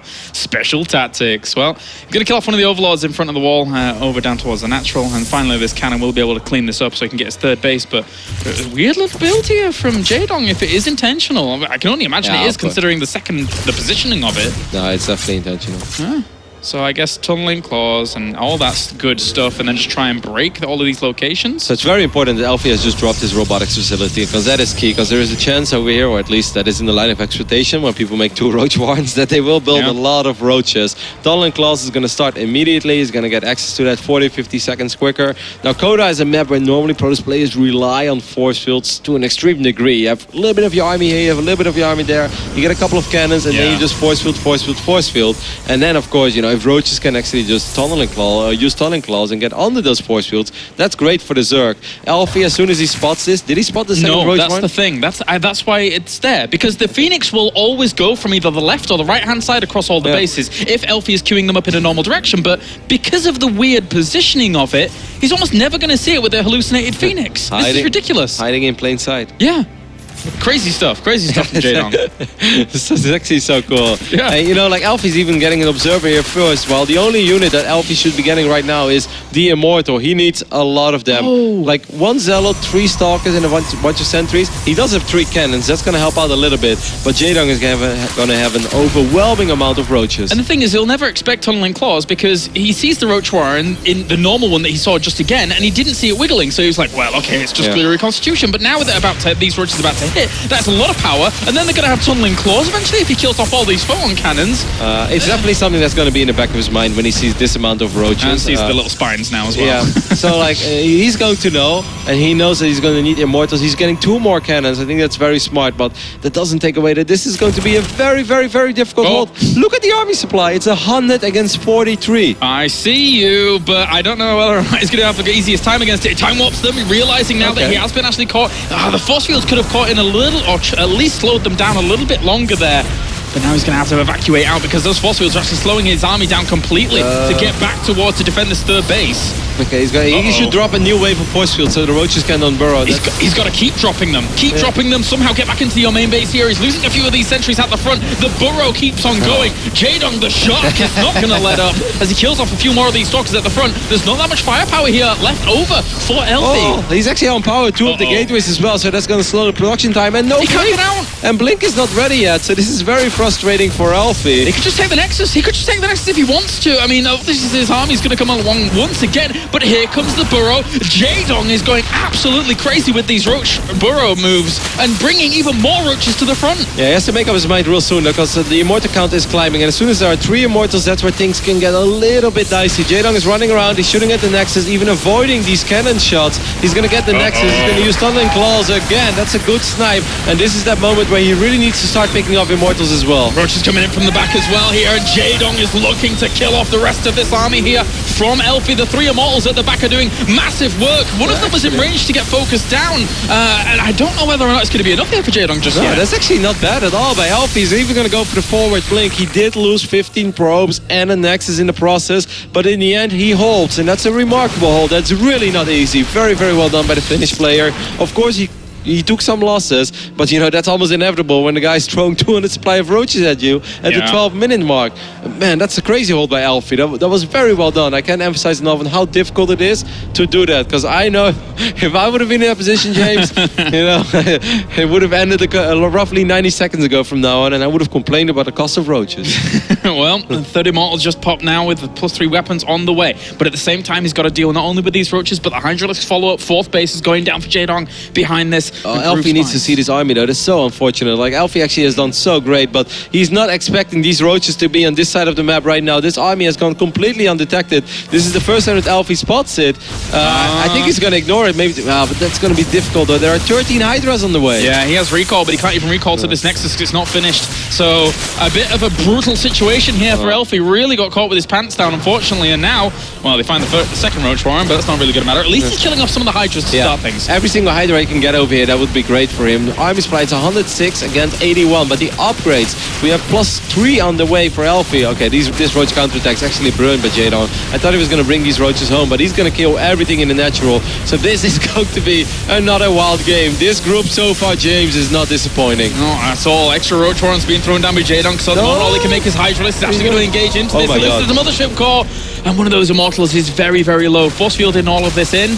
Special tactics. Well, going to kill off one of the Overlords in front of the wall, over down towards the natural. And finally, this cannon will be able to clean this up so he can get his 3rd base. But a weird little build here from Jaedong, if it is intentional. I can only imagine it is, considering the positioning of it. No, it's definitely intentional. Yeah. So I guess tunneling claws and all that good stuff, and then just try and break all of these locations. So it's very important that elfi has just dropped his robotics facility, because that is key, because there is a chance over here, or at least that is in the line of expectation when people make 2 roach warrants, that they will build a lot of roaches. Tunneling claws is going to start immediately. He's going to get access to that 40-50 seconds quicker. Now Coda is a map where normally Protoss players rely on force fields to an extreme degree. You have a little bit of your army here, you have a little bit of your army there, you get a couple of cannons, and then you just force field. And then of course, if roaches can actually just use tunneling claws and get onto those force fields, that's great for the Zerg. elfi, as soon as he spots this, did he spot the second roach? No, that's the thing. That's why it's there, because the Phoenix will always go from either the left or the right-hand side across all the bases if elfi is queuing them up in a normal direction. But because of the weird positioning of it, he's almost never going to see it with a hallucinated Phoenix. This is ridiculous. Hiding in plain sight. Yeah. Crazy stuff from Jaedong. This is actually so cool. Yeah. And, like elfi's even getting an observer here first, while the only unit that elfi should be getting right now is the Immortal. He needs a lot of them. Like 1 Zealot, 3 Stalkers, and a bunch of sentries. He does have 3 cannons. That's going to help out a little bit. But Jaedong is going to have an overwhelming amount of roaches. And the thing is, he'll never expect tunneling claws, because he sees the roach war in the normal one that he saw just again, and he didn't see it wiggling. So he was like, well, okay, it's just clear reconstitution. But now that these roaches are about to hit, that's a lot of power, and then they're going to have tunneling claws eventually if he kills off all these photon cannons. It's definitely something that's going to be in the back of his mind when he sees this amount of roaches. And sees the little spines now as well. Yeah, so like he's going to know, and he knows that he's going to need Immortals. He's getting 2 more cannons. I think that's very smart, but that doesn't take away that this is going to be a very, very, very difficult hold. Look at the army supply. It's 100 against 43. I see you, but I don't know whether he's going to have the easiest time against it. Time warps them, realizing now that he has been actually caught. The force fields could have caught in a little, or at least slowed them down a little bit longer there. But now he's going to have to evacuate out, because those force fields are actually slowing his army down completely to get back towards to defend this 3rd base. Okay, he should drop a new wave of force fields so the roaches can unburrow. He's got to keep dropping them. Dropping them. Somehow get back into your main base here. He's losing a few of these sentries at the front. The burrow keeps on going. Jaedong, the shark, is not going to let up as he kills off a few more of these stalkers at the front. There's not that much firepower here left over for elfi. He's actually on power 2 of the gateways as well, so that's going to slow the production time. And no, he can't get out. And Blink is not ready yet, so this is very frustrating for elfi. He could just take the Nexus. He could just take the Nexus if he wants to. I mean, this is his army's going to come along once again. but here comes the burrow. Jaedong is going absolutely crazy with these roach burrow moves and bringing even more roaches to the front. Yeah, he has to make up his mind real soon because the immortal count is climbing, and as soon as there are 3 immortals, that's where things can get a little bit dicey. Jaedong is running around, he's shooting at the Nexus, even avoiding these cannon shots. He's gonna get the Nexus, he's gonna use Tunneling Claws again. That's a good snipe, and this is that moment where he really needs to start picking up immortals as well. Roach is coming in from the back as well here, and Jaedong is looking to kill off the rest of this army here from elfi. The 3 immortals at the back are doing massive work. One of them was in range to get focused down, and I don't know whether or not it's going to be enough here for Jaedong just yet. That's actually not bad at all by elfi. He's even going to go for the forward blink. He did lose 15 probes and a Nexus in the process, but in the end he holds, and that's a remarkable hold. That's really not easy. Very, very well done by the Finnish player. Of course, he took some losses, but you know, that's almost inevitable when the guy's throwing 200 supply of roaches at you at the 12-minute mark. Man, that's a crazy hold by elfi. That was very well done. I can't emphasize enough on how difficult it is to do that, because I know if I would have been in that position, James, you know, it would have ended roughly 90 seconds ago from now on, and I would have complained about the cost of roaches. Well, the 3rd immortal just popped now with the +3 weapons on the way, but at the same time he's got to deal not only with these roaches, but the Hydralisk follow-up. 4th base is going down for Jaedong behind this. elfi needs to see this army though. That's so unfortunate. Like, elfi actually has done so great, but he's not expecting these roaches to be on this side of the map right now. This army has gone completely undetected. This is the first time that elfi spots it. I think he's going to ignore it, maybe, but that's going to be difficult though. There are 13 Hydras on the way. Yeah, he has recall, but he can't even recall to this Nexus because it's not finished. So a bit of a brutal situation here for elfi. Really got caught with his pants down, unfortunately, and now, well, they find the second roach for him, but that's not really going to matter. At least he's killing off some of the Hydras to start things. Every single Hydra he can get over here, that would be great for him. Army supply is 106 against 81, but the upgrades, we have +3 on the way for elfi. Okay, this roach counterattack is actually brilliant by Jaedong. I thought he was going to bring these roaches home, but he's going to kill everything in the natural. So this is going to be another wild game. This group so far, James, is not disappointing. No, that's all. Extra roach horns being thrown down by Jaedong, so all he can make is Hydralisk. He's actually going to engage into this. This is the Mothership Core, and one of those immortals is very, very low. Force fielding all of this in.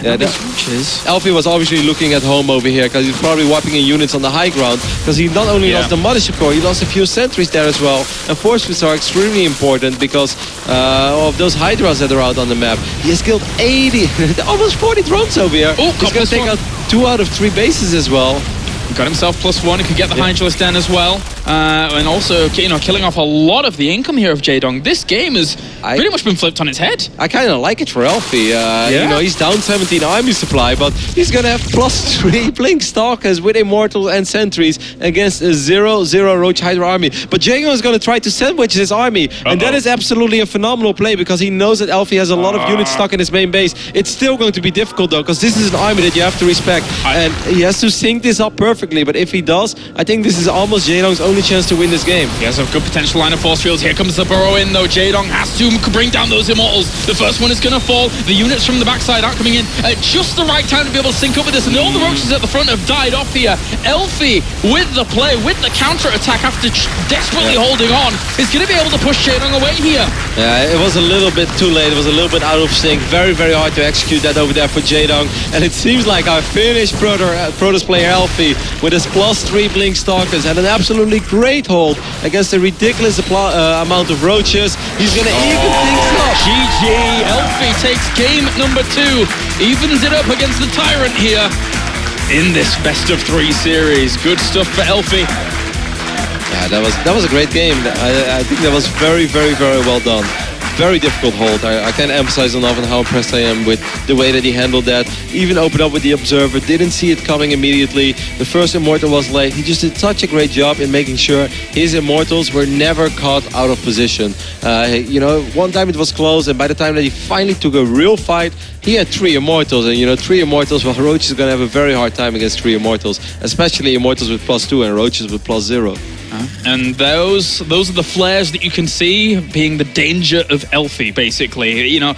Yeah, elfi was obviously looking at home over here because he's probably wiping in units on the high ground, because he not only lost the Mothership Core, he lost a few sentries there as well. And force fields are extremely important because of those Hydras that are out on the map. He has killed 80, almost 40 drones over here. Oh, he's going to take out 2 out of 3 bases as well. Got himself +1. He could get the Hydralisk down as well. And also, you know, killing off a lot of the income here of Jaedong. This game has pretty much been flipped on its head. I kind of like it for elfi. You know, he's down 17 army supply, but he's going to have +3 Blink Stalkers with Immortals and Sentries against a 0-0 Roach Hydra army. But Jaedong is going to try to sandwich this army. And that is absolutely a phenomenal play, because he knows that elfi has a lot of units stuck in his main base. It's still going to be difficult, though, because this is an army that you have to respect. And he has to sync this up perfectly. But if he does, I think this is almost Jaedong's only chance to win this game. He has a good potential line of force fields. Here comes the burrow in, though. Jaedong has to bring down those immortals. The first one is going to fall. The units from the backside aren't coming in at just the right time to be able to sync up with this. And all the roaches at the front have died off here. elfi, with the play, with the counter-attack, after desperately holding on, is going to be able to push Jaedong away here. Yeah, it was a little bit too late. It was a little bit out of sync. Very, very hard to execute that over there for Jaedong. And it seems like our Finnish Protoss player elfi, with his +3 Blink Stalkers, had an absolutely great hold against a ridiculous amount of roaches. He's going to even things up. GG. elfi takes game number 2. Evens it up against the Tyrant here in this best-of-3 series. Good stuff for elfi. Yeah, that was a great game. I think that was very, very, very well done. Very difficult hold. I can't emphasize enough on how impressed I am with the way that he handled that. Even opened up with the Observer, didn't see it coming immediately. The first Immortal was late. He just did such a great job in making sure his Immortals were never caught out of position. You know, one time it was close, and by the time that he finally took a real fight, he had 3 Immortals. And you know, 3 Immortals, well, Roach is going to have a very hard time against 3 Immortals, especially Immortals with +2 and Roaches with +0. And those are the flares that you can see being the danger of elfi, basically. You know,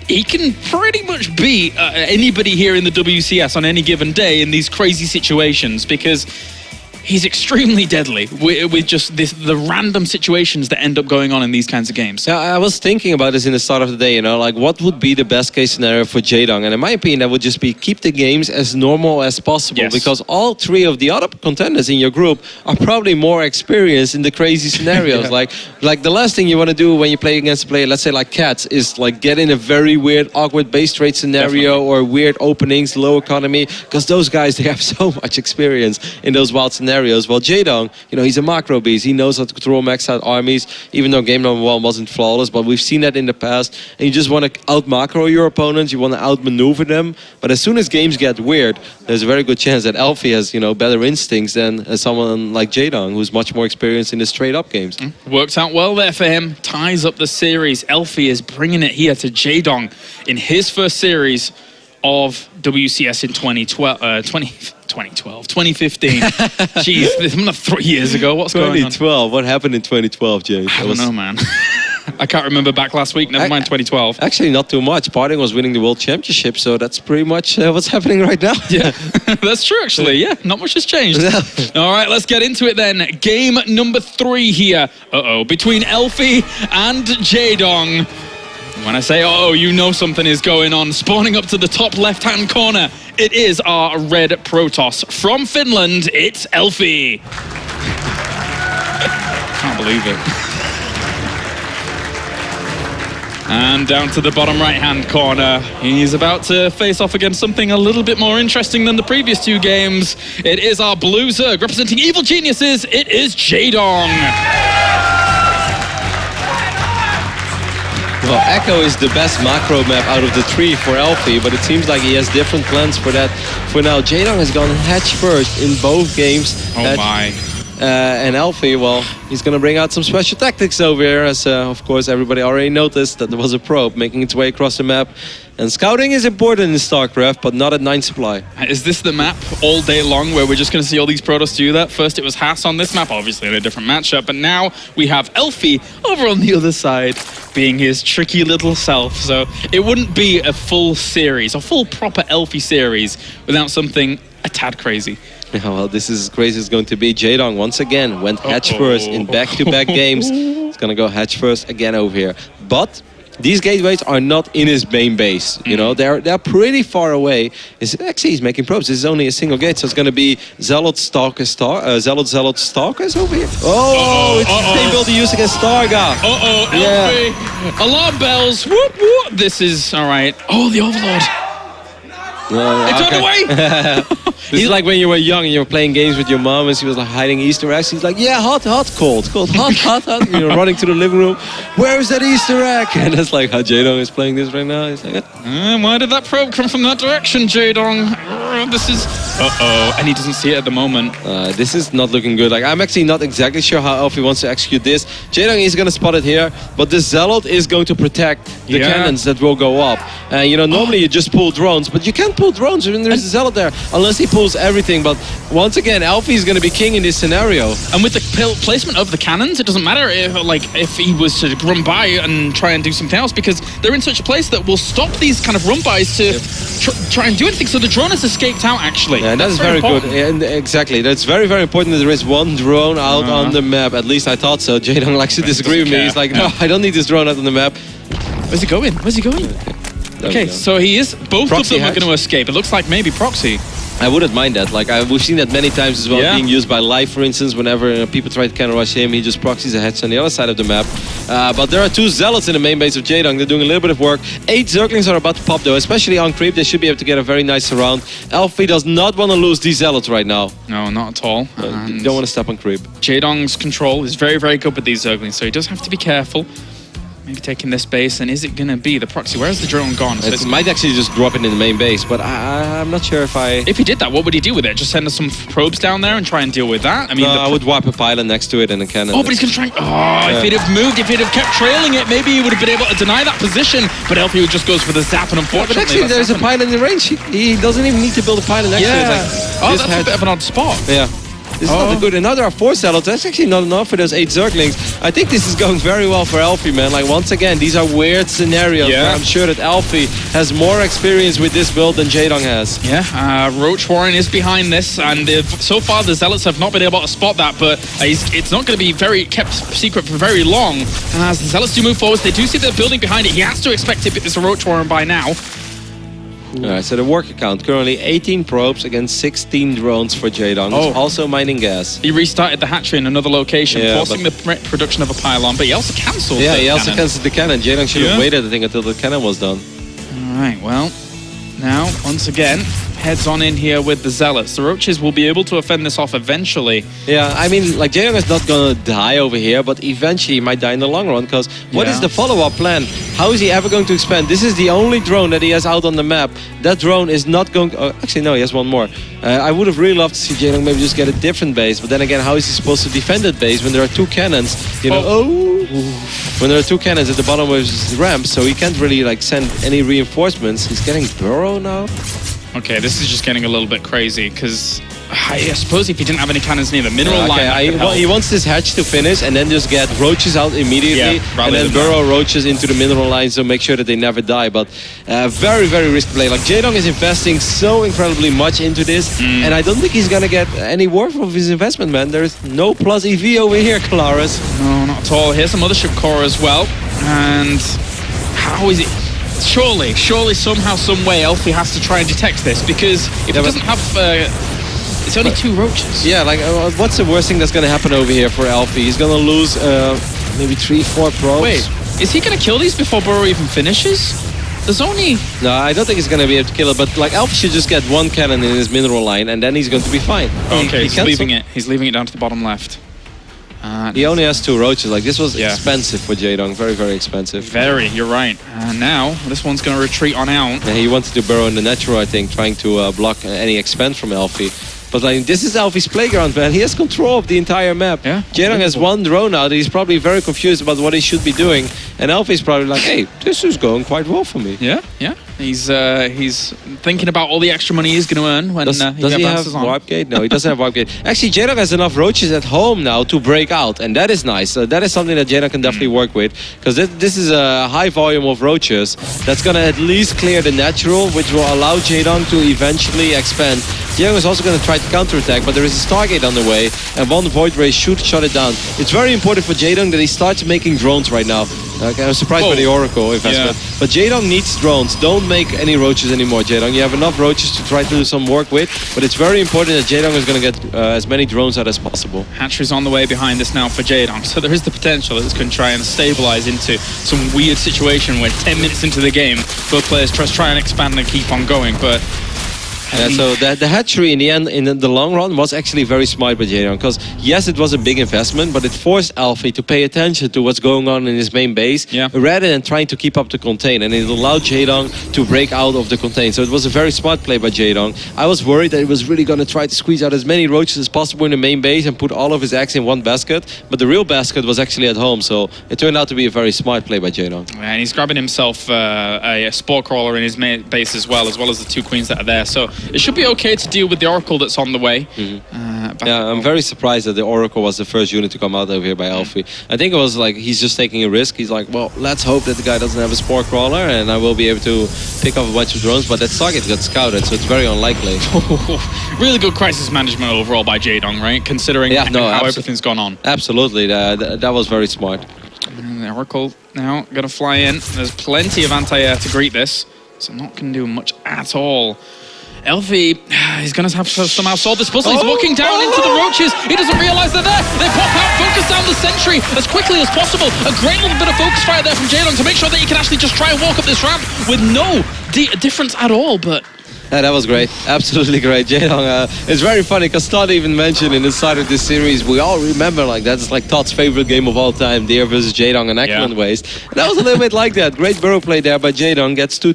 he can pretty much beat anybody here in the WCS on any given day in these crazy situations, because he's extremely deadly with just the random situations that end up going on in these kinds of games. Yeah, I was thinking about this in the start of the day, like what would be the best case scenario for Jaedong? And in my opinion, that would just be keep the games as normal as possible, because all three of the other contenders in your group are probably more experienced in the crazy scenarios. Like the last thing you want to do when you play against a player, let's say like Cats, is like get in a very weird, awkward base trade scenario or weird openings, low economy, because those guys, they have so much experience in those wild scenarios. Well, Jaedong, he's a macro beast. He knows how to control max out armies, even though game number 1 wasn't flawless, but we've seen that in the past. And you just want to out-macro your opponents, you want to outmaneuver them. But as soon as games get weird, there's a very good chance that elfi has, better instincts than someone like Jaedong, who's much more experienced in the straight-up games. Worked out well there for him. Ties up the series. elfi is bringing it here to Jaedong in his first series of WCS in 2015. Jeez, 3 years ago. What's going on? 2012. What happened in 2012, James? I don't know, man. I can't remember back last week. Never mind 2012. Actually, not too much. Parting was winning the World Championship, so that's pretty much what's happening right now. Yeah, that's true, actually. Yeah, not much has changed. All right, let's get into it then. Game number 3 here. Between elfi and Jaedong. When I say you know something is going on. Spawning up to the top left-hand corner, it is our red Protoss. From Finland, it's elfi. Can't believe it. And down to the bottom right-hand corner, he's about to face off against something a little bit more interesting than the previous 2 games. It is our blue Zerg representing evil geniuses. It is Jaedong. Well, Echo is the best macro map out of the 3 for elfi, but it seems like he has different plans for that. For now, Jaedong has gone hedge first in both games. My. And elfi, well, he's going to bring out some special tactics over here, as of course everybody already noticed that there was a probe making its way across the map. And scouting is important in StarCraft, but not at 9 supply. Is this the map all day long where we're just going to see all these Protoss do that? First it was Haas on this map, obviously in a different matchup, but now we have elfi over on the other side, being his tricky little self. So it wouldn't be a full series, a full proper elfi series, without something a tad crazy. Yeah, well, this is as crazy as it's going to be. Jaedong once again went hedge first in back-to-back games. He's going to go hedge first again over here. But these gateways are not in his main base. They're pretty far away. Actually, he's making probes. This is only a single gate, so it's going to be Zealot Stalkers Stalkers over here. It's the same build he used against Starga. elfi. Alarm bells. Whoop, whoop. This is all right. The Overlord. It's on the way. This is like when you were young and you were playing games with your mom and she was like hiding Easter eggs. He's like, yeah, hot, cold, hot. Running to the living room. Where is that Easter egg? And that's like how Jaedong is playing this right now. He's like, why did that probe come from that direction, Jaedong? This is... And he doesn't see it at the moment. This is not looking good. Like, I'm actually not exactly sure how elfi wants to execute this. Jaedong is going to spot it here, but the Zealot is going to protect the cannons that will go up. Normally you just pull drones, but you can't pull drones when there's a Zealot there, unless he pulls everything. But once again, elfi is going to be king in this scenario. And with the placement of the cannons, it doesn't matter if he was to run by and try and do something else, because they're in such a place that will stop these kind of run-bys to try and do anything. So the drone has escaped out, actually. Yeah, that's very good. And exactly. That's very, very important that there is one drone out on the map. At least I thought so. Jaedong likes to disagree with me. He's like, no, I don't need this drone out on the map. Where's he going? Okay, so both Proxy of them hatch. are going to escape. It looks like maybe Proxy. I wouldn't mind that. Like, we've seen that many times as well, being used by Live, for instance. Whenever people try to counter rush him, he just proxies a hatch on the other side of the map. But there are 2 Zealots in the main base of Jaedong. They're doing a little bit of work. 8 Zerglings are about to pop, though, especially on creep. They should be able to get a very nice surround. elfi does not want to lose these Zealots right now. No, not at all. You don't want to step on creep. Jaedong's control is very, very good with these Zerglings, so he does have to be careful. Maybe taking this base, and is it going to be the Proxy? Where's the drone gone? So It might actually just drop it in the main base, but I'm not sure if I... If he did that, what would he do with it? Just send us some probes down there and try and deal with that? I mean, I would wipe a pylon next to it and a cannon. but he's going to try and... if he'd have moved, if he'd have kept trailing it, maybe he would have been able to deny that position, but elfi just goes for the zap, and unfortunately... But actually, there's a pylon in range. He doesn't even need to build a pylon next to it. Like, that's a bit of an odd spot. Yeah. This is not good. And now there are 4 zealots. That's actually not enough for those 8 zerglings. I think this is going very well for elfi, man. Like, once again, these are weird scenarios where I'm sure that elfi has more experience with this build than Jaedong has. Yeah, Roach Warren is behind this, and so far the Zealots have not been able to spot that, but it's not going to be kept secret for very long. As the Zealots do move forward, they do see the building behind it. He has to expect it it's a Roach Warren by now. Alright, so the work account, currently 18 probes against 16 drones for Jaedong. He's also mining gas. He restarted the hatchery in another location, forcing the production of a pylon, but he also cancelled the he also cannon. cancelled the cannon. Jaedong should have waited, I think, until the cannon was done. Alright, well, now, once again, heads on in here with the Zealots. The Roaches will be able to fend this off eventually. Yeah, I mean, like, Jaedong is not gonna die over here, but eventually he might die in the long run, because what is the follow-up plan? How is he ever going to expand? This is the only drone that he has out on the map. That drone is not going to... actually, no, he has one more. I would have really loved to see Jaedong maybe just get a different base, but then again, how is he supposed to defend that base when there are 2 cannons? You know, when there are 2 cannons at the bottom of his ramp, so he can't really, like, send any reinforcements. He's getting burrow now. Okay, this is just getting a little bit crazy, because I suppose if he didn't have any cannons near the mineral line... he wants this hatch to finish and then just get roaches out immediately and then burrow roaches into the mineral line, so make sure that they never die. But very, very risky play. Like, Jaedong is investing so incredibly much into this, and I don't think he's gonna get any worth of his investment, man. There's no plus EV over here, Kalaris. No, not at all. Here's a mothership core as well, and how is it... Surely, somehow, some way, elfi has to try and detect this, because if it doesn't have... it's only 2 roaches. Yeah, like, what's the worst thing that's going to happen over here for elfi? He's going to lose maybe 3-4 probes. Wait, is he going to kill these before Burrow even finishes? There's only... No, I don't think he's going to be able to kill it, but like, elfi should just get 1 cannon in his mineral line, and then he's going to be fine. Okay, he's leaving it. He's leaving it down to the bottom left. He only has 2 roaches. Like, this was expensive for Jaedong. Very, very expensive. Very, you're right. And now, this one's going to retreat on out. And he wanted to burrow in the natural, I think, trying to block any expand from elfi. But like, this is elfi's playground, man. He has control of the entire map. Yeah, Jaedong has 1 drone out. He's probably very confused about what he should be doing. And elfi's probably like, hey, this is going quite well for me. Yeah. He's thinking about all the extra money he's going to earn when does he have warp gate? No, he doesn't have warp gate. Actually, Jaedong has enough roaches at home now to break out, and that is nice. That is something that Jaedong can definitely work with, because this is a high volume of roaches that's going to at least clear the natural, which will allow Jaedong to eventually expand. Jaedong is also going to try to counterattack, but there is a Stargate on the way, and 1 Void Ray should shut it down. It's very important for Jaedong that he starts making drones right now. Okay, I'm surprised by the Oracle investment. But Jaedong needs drones. Don't make any roaches anymore, Jaedong. You have enough roaches to try to do some work with, but it's very important that Jaedong is going to get as many drones out as possible. Hatchery's on the way behind this now for Jaedong, so there is the potential that this can try and stabilize into some weird situation where 10 minutes into the game, both players try and expand and keep on going, but... Yeah, so the hatchery in the end, in the long run, was actually very smart by Jaedong, because yes, it was a big investment, but it forced elfi to pay attention to what's going on in his main base, rather than trying to keep up the contain, and it allowed Jaedong to break out of the contain. So it was a very smart play by Jaedong. I was worried that he was really going to try to squeeze out as many roaches as possible in the main base and put all of his eggs in 1 basket, but the real basket was actually at home, so it turned out to be a very smart play by Jaedong. And he's grabbing himself a spore crawler in his main base as well as the 2 queens that are there, so it should be okay to deal with the Oracle that's on the way. Yeah, I'm very surprised that the Oracle was the first unit to come out over here by elfi. I think it was like, he's just taking a risk. He's like, well, let's hope that the guy doesn't have a spore crawler and I will be able to pick up a bunch of drones, but that target got scouted, so it's very unlikely. Really good crisis management overall by Jaedong, right? Considering how everything's gone on. Absolutely, that was very smart. And the Oracle now going to fly in. There's plenty of anti-air to greet this, so not going to do much at all. elfi, he's going to have to somehow solve this puzzle. He's walking down into the roaches. He doesn't realize they're there. They pop out, focus down the sentry as quickly as possible. A great little bit of focus fire there from Jaedong to make sure that he can actually just try and walk up this ramp with no difference at all, but... Yeah, that was great. Absolutely great. Jaedong, it's very funny because Todd even mentioned in the start of this series, we all remember like that's like Todd's favorite game of all time, Deer versus Jaedong and Eckland Waste. And that was a little bit like that. Great burrow play there by Jaedong. Gets 2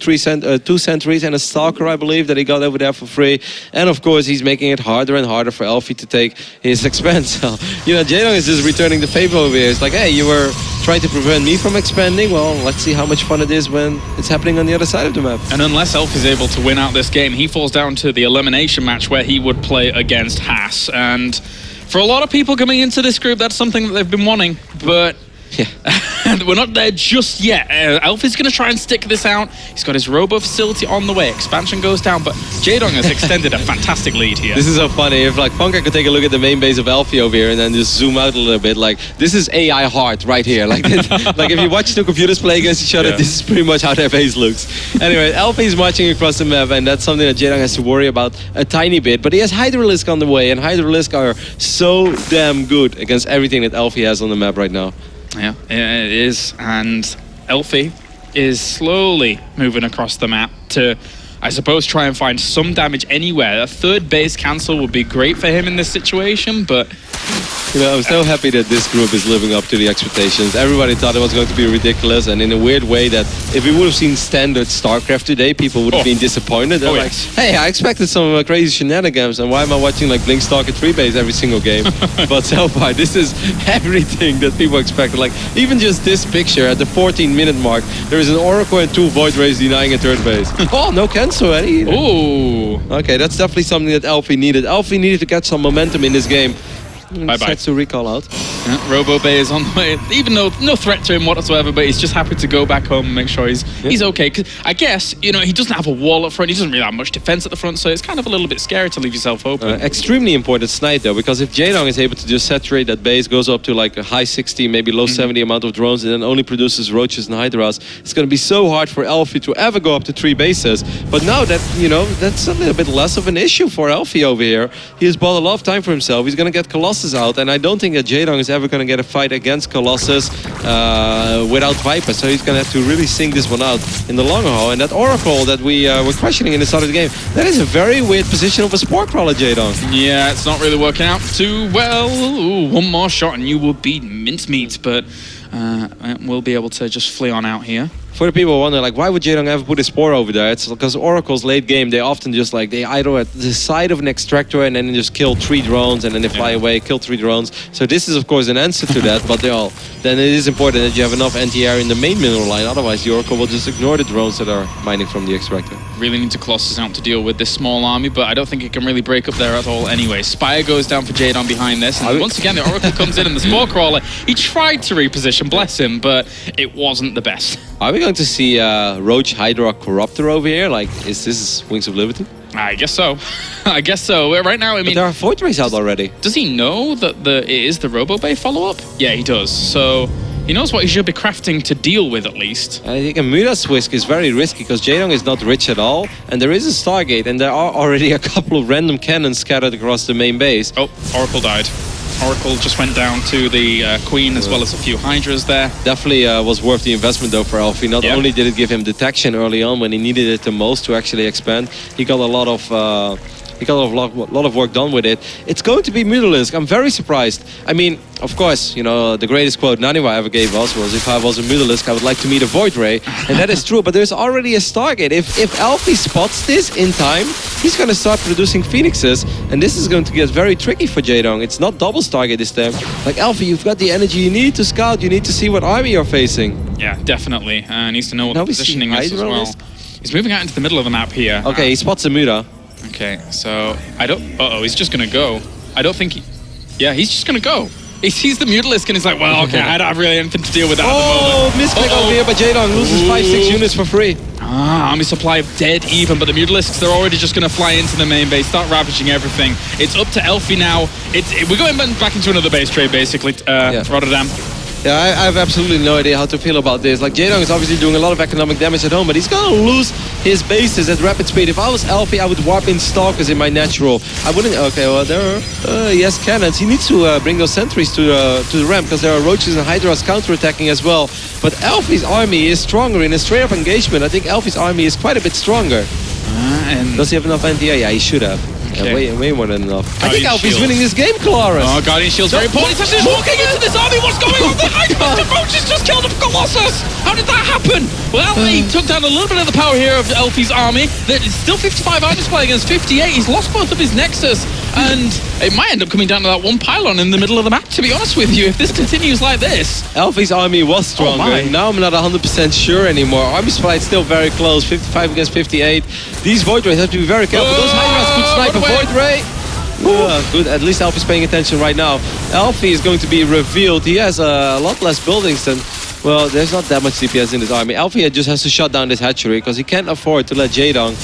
sentries and a stalker, I believe, that he got over there for free. And of course, he's making it harder and harder for elfi to take his expense. So, you know, Jaedong is just returning the favor over here. It's like, hey, you were trying to prevent me from expanding. Well, let's see how much fun it is when it's happening on the other side of the map. And unless elfi is able to win out this game, he falls down to the elimination match where he would play against Haas. And For a lot of people coming into this group, that's something that they've been wanting, but we're not there just yet. Elfi's going to try and stick this out. He's got his robo facility on the way. Expansion goes down, but Jaedong has extended a fantastic lead here. This is so funny. If like Punka could take a look at the main base of Elfi over here and then just zoom out a little bit, like this is AI hard right here. Like, like if you watch two computers play against each other, this is pretty much how their base looks. Anyway, Elfi is marching across the map, and that's something that Jaedong has to worry about a tiny bit. But he has Hydralisk on the way, and Hydralisk are so damn good against everything that Elfi has on the map right now. Yeah, it is. And Elfi is slowly moving across the map to, I suppose, try and find some damage anywhere. A third base cancel would be great for him in this situation, but... You know, I'm so happy that this group is living up to the expectations. Everybody thought it was going to be ridiculous, and in a weird way that if we would have seen standard StarCraft today, people would have been disappointed. They're like, hey, I expected some crazy shenanigans, and why am I watching like Blinkstalker 3 base every single game? But so far, this is everything that people expected. Like, even just this picture at the 14-minute mark, there is an Oracle and 2 Void Rays denying a third base. Oh, no cancel either. Ooh. Okay, that's definitely something that Elfi needed. Elfi needed to get some momentum in this game. Bye-bye. Sets to recall out. Yeah, Robo Bay is on the way, even though no threat to him whatsoever, but he's just happy to go back home and make sure he's okay. Because I guess, you know, he doesn't have a wall up front, he doesn't really have much defense at the front, so it's kind of a little bit scary to leave yourself open. Extremely important snipe though, because if Jaedong is able to just saturate that base, goes up to like a high 60, maybe low 70 amount of drones, and then only produces roaches and hydras, it's going to be so hard for Elfi to ever go up to 3 bases. But now that, you know, that's a little bit less of an issue for Elfi over here. He has bought a lot of time for himself. He's going to get Colossus out, and I don't think that Jaedong is ever going to get a fight against Colossus without Viper, so he's going to have to really sing this one out in the long haul. And that Oracle that we were questioning in the start of the game, that is a very weird position of a Spore Crawler, Jaedong. Yeah, it's not really working out too well. Ooh, one more shot and you will be mincemeat, but we'll be able to just flee on out here. For the people who wonder, like, why would Jaedong ever put a Spore over there? It's because Oracle's late game, they often just like, they idle at the side of an extractor and then just kill 3 drones and then they fly away, kill 3 drones. So this is of course an answer to that, but then it is important that you have enough anti-air in the main mineral line, otherwise the Oracle will just ignore the drones that are mining from the extractor. Really need to Colossus out to deal with this small army, but I don't think it can really break up there at all anyway. Spire goes down for Jaedong behind this, and once again the Oracle comes in and the Spore Crawler, he tried to reposition, bless him, but it wasn't the best. Are we going to see Roach Hydra Corruptor over here? Like, is this Wings of Liberty? I guess so. I guess so. Right now, I mean... But there are Void Rays out already. Does he know that it is the Robo Bay follow-up? Yeah, he does. So he knows what he should be crafting to deal with, at least. I think a Muda's Whisk is very risky because Jaedong is not rich at all, and there is a Stargate, and there are already a couple of random cannons scattered across the main base. Oh, Oracle died. Oracle just went down to the Queen as well as a few Hydras there. Definitely was worth the investment though for Elfi. Not only did it give him detection early on when he needed it the most to actually expand, he got a lot of work done with it. It's going to be Mutalisk. I'm very surprised. I mean, of course, you know, the greatest quote Naniwa ever gave us was, if I was a Mutalisk, I would like to meet a Void Ray. And that is true, but there's already a Stargate. If Elfi spots this in time, he's going to start producing Phoenixes, and this is going to get very tricky for Jaedong. It's not double Stargate this time. Like, Elfi, you've got the energy you need to scout, you need to see what army you're facing. Yeah, definitely. Needs to know what the positioning is as well. He's moving out into the middle of the map here. Okay, he spots a Muda. Okay, so I don't... Uh-oh, he's just gonna go. I don't think he... Yeah, he's just gonna go. He sees the Mutalisk and he's like, well, okay, I don't have really anything to deal with that at the moment. Misclick over here, but Jaedong loses 5-6 units for free. Army supply dead even, but the Mutalisks, they're already just gonna fly into the main base, start ravaging everything. It's up to Elfi now. We're going back into another base trade, basically, Rotterdam. Yeah, I have absolutely no idea how to feel about this. Like, Jaedong is obviously doing a lot of economic damage at home, but he's gonna lose his bases at rapid speed. If I was Elfi, I would warp in Stalkers in my natural. I wouldn't... Okay, well, there are... he has cannons. He needs to bring those sentries to the ramp, because there are Roaches and Hydras counterattacking as well. But Elfi's army is stronger in a straight-up engagement. I think Elfi's army is quite a bit stronger. Does he have enough anti-air? Yeah, he should have. Okay. Yeah, way more than enough. I think Elfi's winning this game, Colaris. Oh, Guardian Shield's very important. He's actually walking into this army. What's going on? The Hydra Roaches just killed a Colossus. How did that happen? Well, he took down a little bit of the power here of Elfi's army. There's still 55 Hydras play against 58. He's lost both of his Nexus. And it might end up coming down to that one pylon in the middle of the map, to be honest with you, if this continues like this. Elfi's army was stronger. Now I'm not 100% sure anymore. Army supply is still very close, 55 against 58. These Void Rays have to be very careful. Those Hydras could snipe a Void Ray. Good. At least Elfi's paying attention right now. Elfi is going to be revealed. He has a lot less buildings than... Well, there's not that much DPS in his army. Elfi just has to shut down this hatchery because he can't afford to let Jaedong,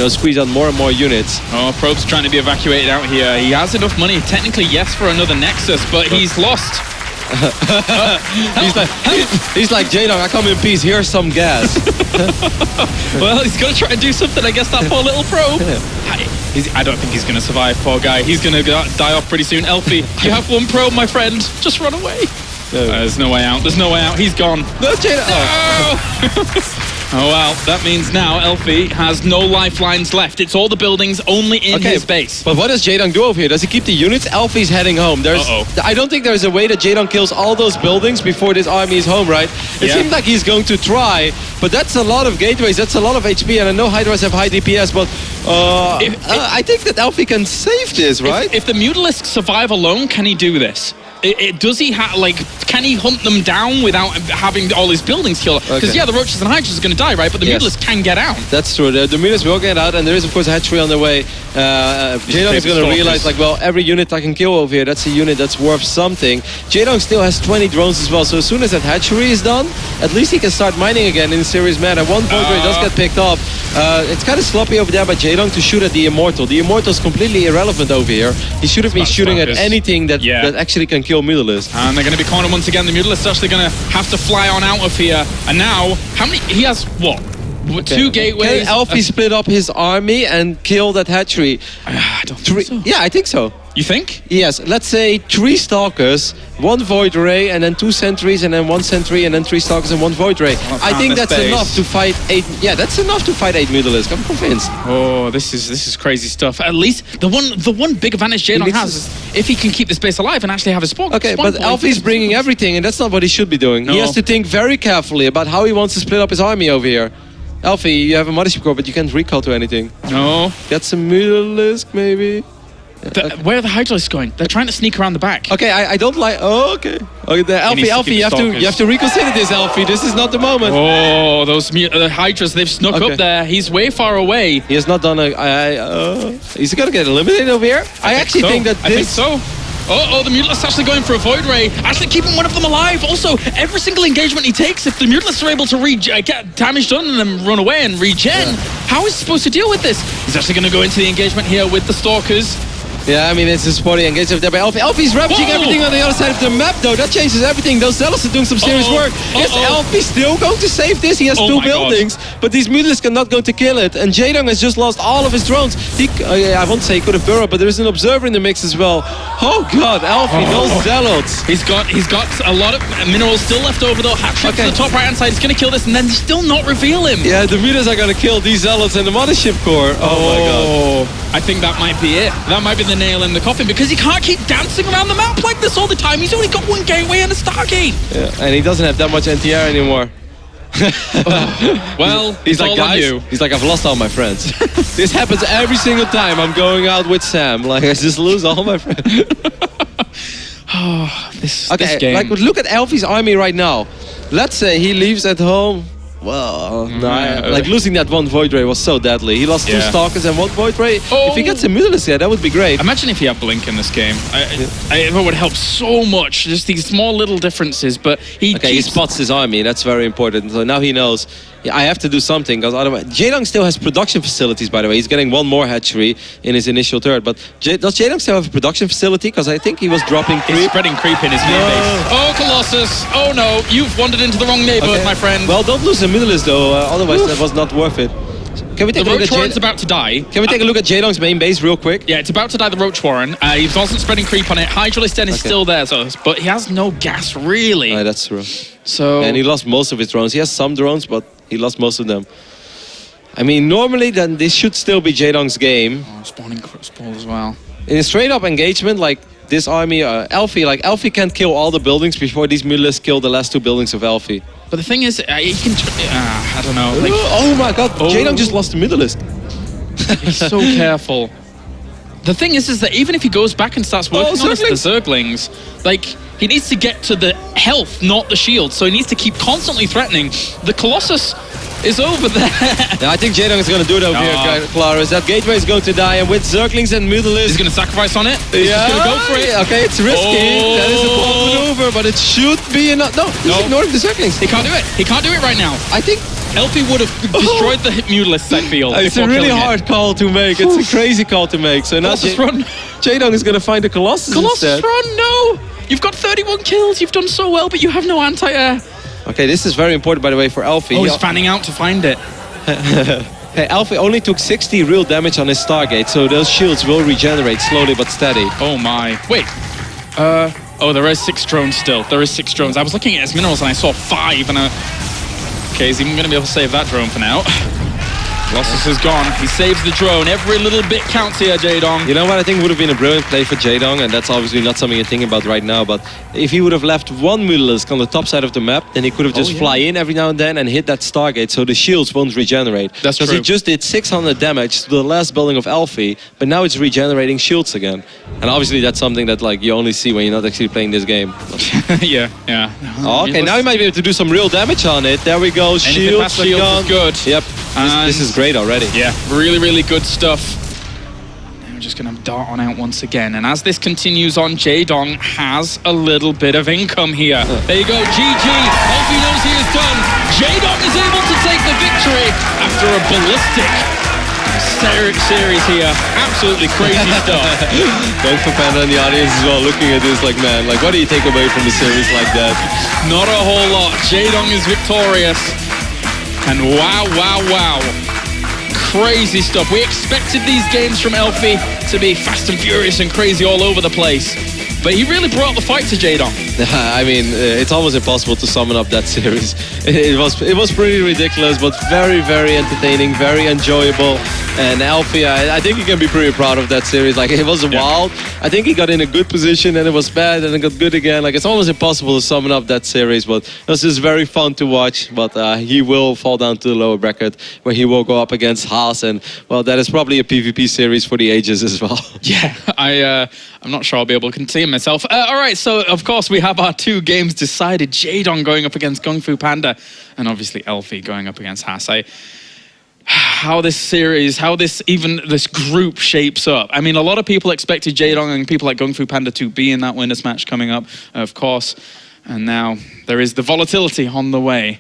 squeeze out more and more units. Oh, Probe's trying to be evacuated out here. He has enough money, technically, yes, for another Nexus, but he's lost. He's like, Jaedong, I come in peace, here's some gas. Well, he's going to try and do something, I guess, that poor little Probe. I don't think he's going to survive, poor guy. He's going to die off pretty soon. Elfi, you have one Probe, my friend. Just run away. There's no way out. There's no way out. He's gone. No, Jaedong. Oh, well, that means now Elfi has no lifelines left. It's all the buildings only in his base. But what does Jaedong do over here? Does he keep the units? Elfi's heading home. I don't think there's a way that Jaedong kills all those buildings before this army is home, right? It seems like he's going to try, but that's a lot of gateways. That's a lot of HP, and I know Hydras have high DPS, but I think that Elfi can save this, right? If the Mutalisks survive alone, can he do this? Does he can he hunt them down without having all his buildings killed? Because the Roaches and Hydras are going to die, right? But the Mutalisks can get out. That's true. The Mutalisks will get out, and there is of course a hatchery on the way. Jaedong is going to realize, every unit I can kill over here, that's a unit that's worth something. Jaedong still has 20 drones as well, so as soon as that hatchery is done, at least he can start mining again in a serious manner. One point where he does get picked up. It's kind of sloppy over there by Jaedong to shoot at the Immortal. The Immortal is completely irrelevant over here. He should have been shooting at anything that actually can kill Mutalisks. And they're going to be cornered once again. The Mutalisks are actually going to have to fly on out of here. And now, how many? He has what? 2 gateways. Can Elfi split up his army and kill that hatchery? I don't think so. Yeah, I think so. You think? Yes, let's say 3 Stalkers, 1 Void Ray, and then 2 Sentries, and then 1 Sentry, and then 3 Stalkers and 1 Void Ray. I think that's enough to fight 8... Yeah, that's enough to fight 8 Mutalisks. I'm convinced. Oh, this is crazy stuff. At least the one big advantage Jaedong has is if he can keep this base alive and actually have a spawn. Okay, but Elfi's bringing everything, and that's not what he should be doing. No. He has to think very carefully about how he wants to split up his army over here. Elfi, you have a Mothership Core, but you can't recall to anything. No. Get some Mutalisk, maybe. Where are the Hydralisks going? They're trying to sneak around the back. Okay, I don't like... Oh, okay. Elfi, you have to reconsider this, Elfi. This is not the moment. Oh, those Hydras, they've snuck up there. He's way far away. He has not done a... Is he going to get eliminated over here? I actually think that this... I think so. Oh, the Mutalisks actually going for a Void Ray, actually keeping one of them alive. Also, every single engagement he takes, if the Mutalisks are able to get damage done and then run away and regen, how is he supposed to deal with this? He's actually going to go into the engagement here with the Stalkers. Yeah, I mean, it's a sporty engagement there by Elfi. Elfi's ravaging everything on the other side of the map, though. That changes everything. Those Zealots are doing some serious work. Is Elfi still going to save this? He has 2 buildings, but these Mutalisks are not going to kill it. And Jaedong has just lost all of his drones. I won't say he could have burrowed, but there is an Observer in the mix as well. Oh, God, Elfi, those Zealots. He's got a lot of minerals still left over, though. Hat-trick to the top right-hand side. He's going to kill this and then still not reveal him. Yeah, the Mutalisks are going to kill these Zealots and the Mothership Core. Oh, my God. I think that might be it. That might be the nail in the coffin because he can't keep dancing around the map like this all the time. He's only got 1 gateway and a Stargate. Yeah, and he doesn't have that much NTR anymore. Well, he's like, guys, he's like, I've lost all my friends. This happens every single time I'm going out with Sam. Like, I just lose all my friends. this game. Like, look at Elfi's army right now. Let's say he leaves at home. Well, like losing that 1 Void Ray was so deadly. He lost 2 Stalkers and 1 Void Ray. If he gets a Mutalisk, that would be great. Imagine if he had Blink in this game. It would help so much. Just these small little differences, but he spots his army. That's very important. So now he knows. Yeah, I have to do something because otherwise... Jaedong still has production facilities, by the way. He's getting 1 more hatchery in his initial turret. But does Jaedong still have a production facility? Because I think he was dropping creep. He's spreading creep in his main base. Oh, Colossus! Oh no, you've wandered into the wrong neighborhood, my friend. Well, don't lose the Mutalisks though. Otherwise, that was not worth it. Can we take a look at Roach Warren's about to die. Can we take a look at Jaedong's main base real quick? Yeah, it's about to die, the Roach Warren. He wasn't spreading creep on it. Hydralisk Den is still there, but he has no gas, really. That's true. So... And he lost most of his drones. He has some drones, but he lost most of them. I mean, normally then this should still be Jaedong's game. Oh, spawning Spawn as well. In a straight-up engagement, like this army, Elfi can't kill all the buildings before these Mutalisks kill the last 2 buildings of Elfi. But the thing is, he can... I don't know. Like, oh my God, Jaedong just lost the Mutalisk. He's so careful. The thing is that even if he goes back and starts working on the Zerglings, like, he needs to get to the health, not the shield. So he needs to keep constantly threatening. The Colossus is over there. Yeah, I think Jaedong is going to do it over here, Claris. That gateway is going to die, and with Zerglings and Mutalisk... He's going to sacrifice on it. He's just going to go for it. Okay, it's risky. That is a bold maneuver, but it should be enough. No, he's ignoring the Zerglings. He can't do it. He can't do it right now. I think... Elfi would have destroyed the Mutalisk, I feel. It's a really hard call to make. It's a crazy call to make. So now Colossus run. Jaedong is going to find the Colossus instead. Run, no! You've got 31 kills, you've done so well, but you have no anti-air. Okay, this is very important, by the way, for Elfi. Oh, he's fanning out to find it. Hey, Elfi only took 60 real damage on his Stargate, so those shields will regenerate slowly but steady. Oh my. Wait. Oh, there is 6 drones still. There is 6 drones. I was looking at his minerals and I saw 5 and okay, he's even going to be able to save that drone for now. Colossus is gone. He saves the drone. Every little bit counts here, Jaedong. You know what I think would have been a brilliant play for Jaedong, and that's obviously not something you're thinking about right now, but if he would have left one Mutalisk on the top side of the map, then he could have just fly in every now and then and hit that Stargate so the shields won't regenerate. That's true. Because he just did 600 damage to the last building of Elfi, but now it's regenerating shields again. And obviously that's something that like you only see when you're not actually playing this game. yeah. Oh, okay, now he might be able to do some real damage on it. There we go, shields are gone. Is good. Yep, this is great already. Yeah, really good stuff. Now we're just going to dart on out once again. And as this continues on, Jaedong has a little bit of income here. There you go, GG. Elfi knows he is done. Jaedong is able to take the victory after a ballistic series here. Absolutely crazy stuff. Going for Panda in the audience as well, looking at this like, man, like what do you take away from a series like that? Not a whole lot. Jaedong is victorious. And wow. Crazy stuff. We expected these games from Elfi to be fast and furious and crazy all over the place. But he really brought the fight to Jaedong. I mean, it's almost impossible to summon up that series. It was pretty ridiculous, but very entertaining, very enjoyable. And Elfi, I think you can be pretty proud of that series. Like, it was wild. I think he got in a good position, and it was bad, and it got good again. Like, it's almost impossible to summon up that series, but it was just very fun to watch. But he will fall down to the lower bracket, where he will go up against Haas, and, well, that is probably a PvP series for the ages as well. Yeah, I'm not sure I'll be able to contain myself. All right, so, of course, we have our 2 games decided. Jaedong going up against Kung Fu Panda, and obviously Elfi going up against Haas. How this series, even this group shapes up. I mean, a lot of people expected Jaedong and people like Kung Fu Panda to be in that winners match coming up, of course. And now there is the volatility on the way.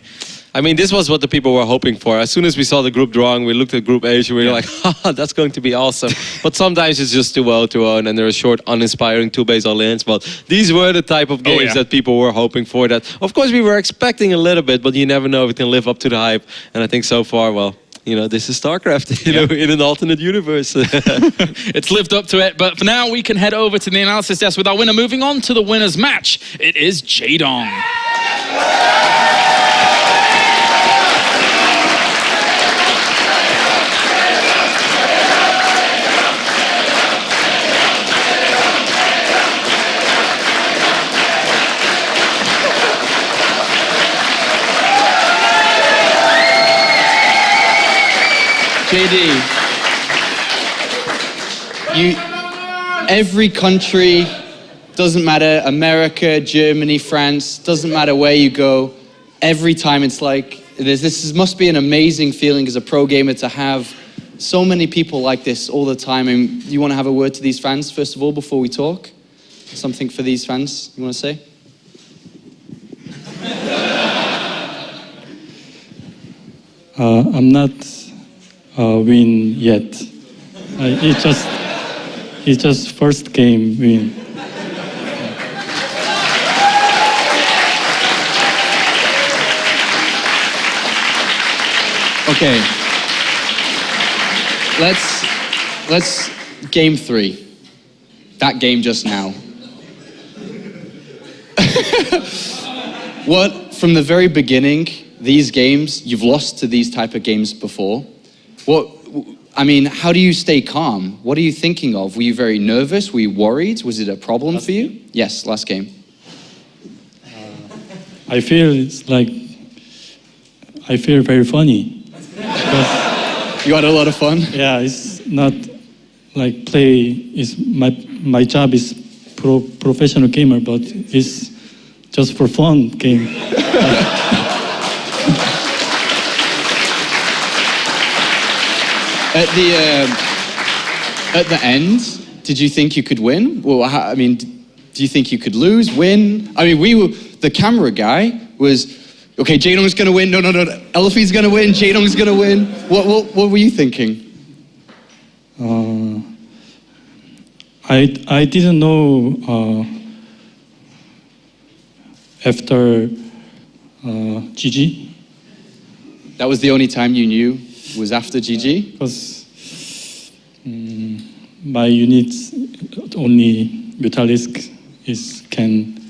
I mean, this was what the people were hoping for. As soon as we saw the group drawing, we looked at Group H and we were like, haha, that's going to be awesome. But sometimes it's just too well to own and there are short, uninspiring 2-base all-ins. But these were the type of games that people were hoping for. That, of course, we were expecting a little bit, but you never know if it can live up to the hype. And I think so far, well, you know, this is StarCraft, you know, in an alternate universe. It's lived up to it, but for now we can head over to the analysis desk with our winner. Moving on to the winner's match, it is Jaedong. JD, every country, doesn't matter, America, Germany, France, doesn't matter where you go, every time it's like, this must be an amazing feeling as a pro gamer to have so many people like this all the time. And you want to have a word to these fans, first of all, before we talk? Something for these fans you want to say? I'm not win yet. It's just first game win. Okay. Let's game 3. That game just now. What, from the very beginning, these games, you've lost to these type of games before. I mean, how do you stay calm? What are you thinking of? Were you very nervous? Were you worried? Was it a problem for you? Yes, last game. I feel very funny. You had a lot of fun? Yeah, it's not like play. Is my job is professional gamer, but it's just for fun game. At the end, did you think you could win? Well, I mean, do you think you could lose, win? I mean, the camera guy was, okay, Jaedong's gonna win. No, Elfi's gonna win. Jaedong's gonna win. What were you thinking? I didn't know after GG, That was the only time you knew was after GG? because my unit only Mutalisk can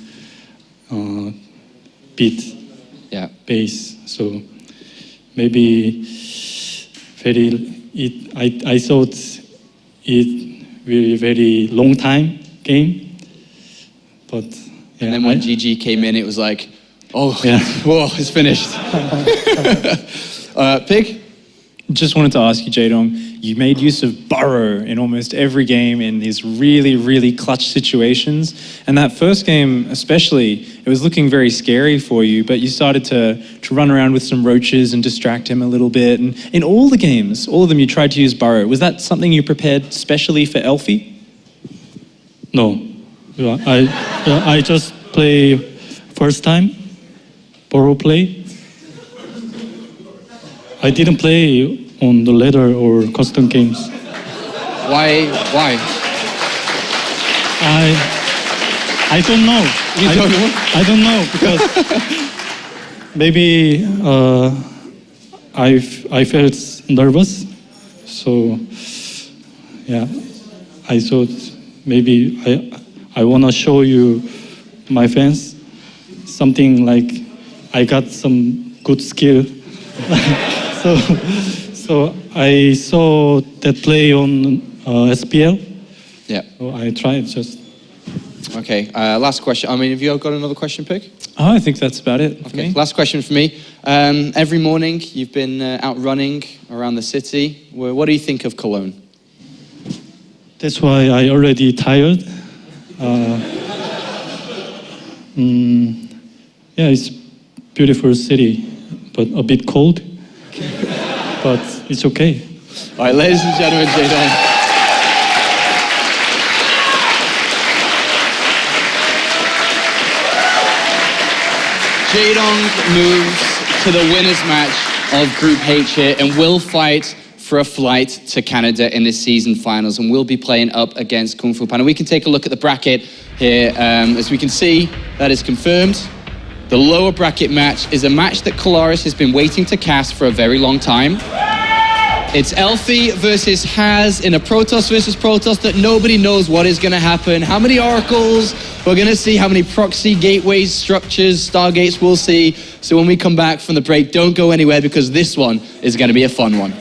beat Yeah. base, so maybe I thought it will very long time game, but yeah, And then when GG came in, it was like, oh, Yeah. whoa, it's finished. Pig? Just wanted to ask you, Jaedong, you made use of Burrow in almost every game in these really, really clutch situations. And that first game especially, it was looking very scary for you, but you started to run around with some roaches and distract him a little bit. And in all the games, all of them, you tried to use Burrow. Was that something you prepared specially for Elfi? no, I just play first time borrow play. I didn't play on the ladder or custom games. Why? I don't know. You don't know? I don't know because maybe I felt nervous, so yeah, I thought maybe I wanna show you my fans something like I got some good skill. So I saw that play on SPL. Yeah. So I tried just. Okay, last question. I mean, have you got another question, Pig? Oh, I think that's about it for Okay, me. last question for me. Every morning you've been out running around the city. What do you think of Cologne? That's why I already tired. Yeah, it's beautiful city, but a bit cold. But it's okay. All right, ladies and gentlemen, Jaedong. Jaedong moves to the winners match of Group H here and will fight for a flight to Canada in the season finals, and we'll be playing up against Kung Fu Panda. We can take a look at the bracket here. As we can see, that is confirmed. The lower bracket match is a match that Kolaris has been waiting to cast for a very long time. It's Elfi versus Haz in a Protoss versus Protoss that nobody knows what is going to happen. How many oracles? We're going to see how many proxy gateways, structures, stargates we'll see. So when we come back from the break, don't go anywhere because this one is going to be a fun one.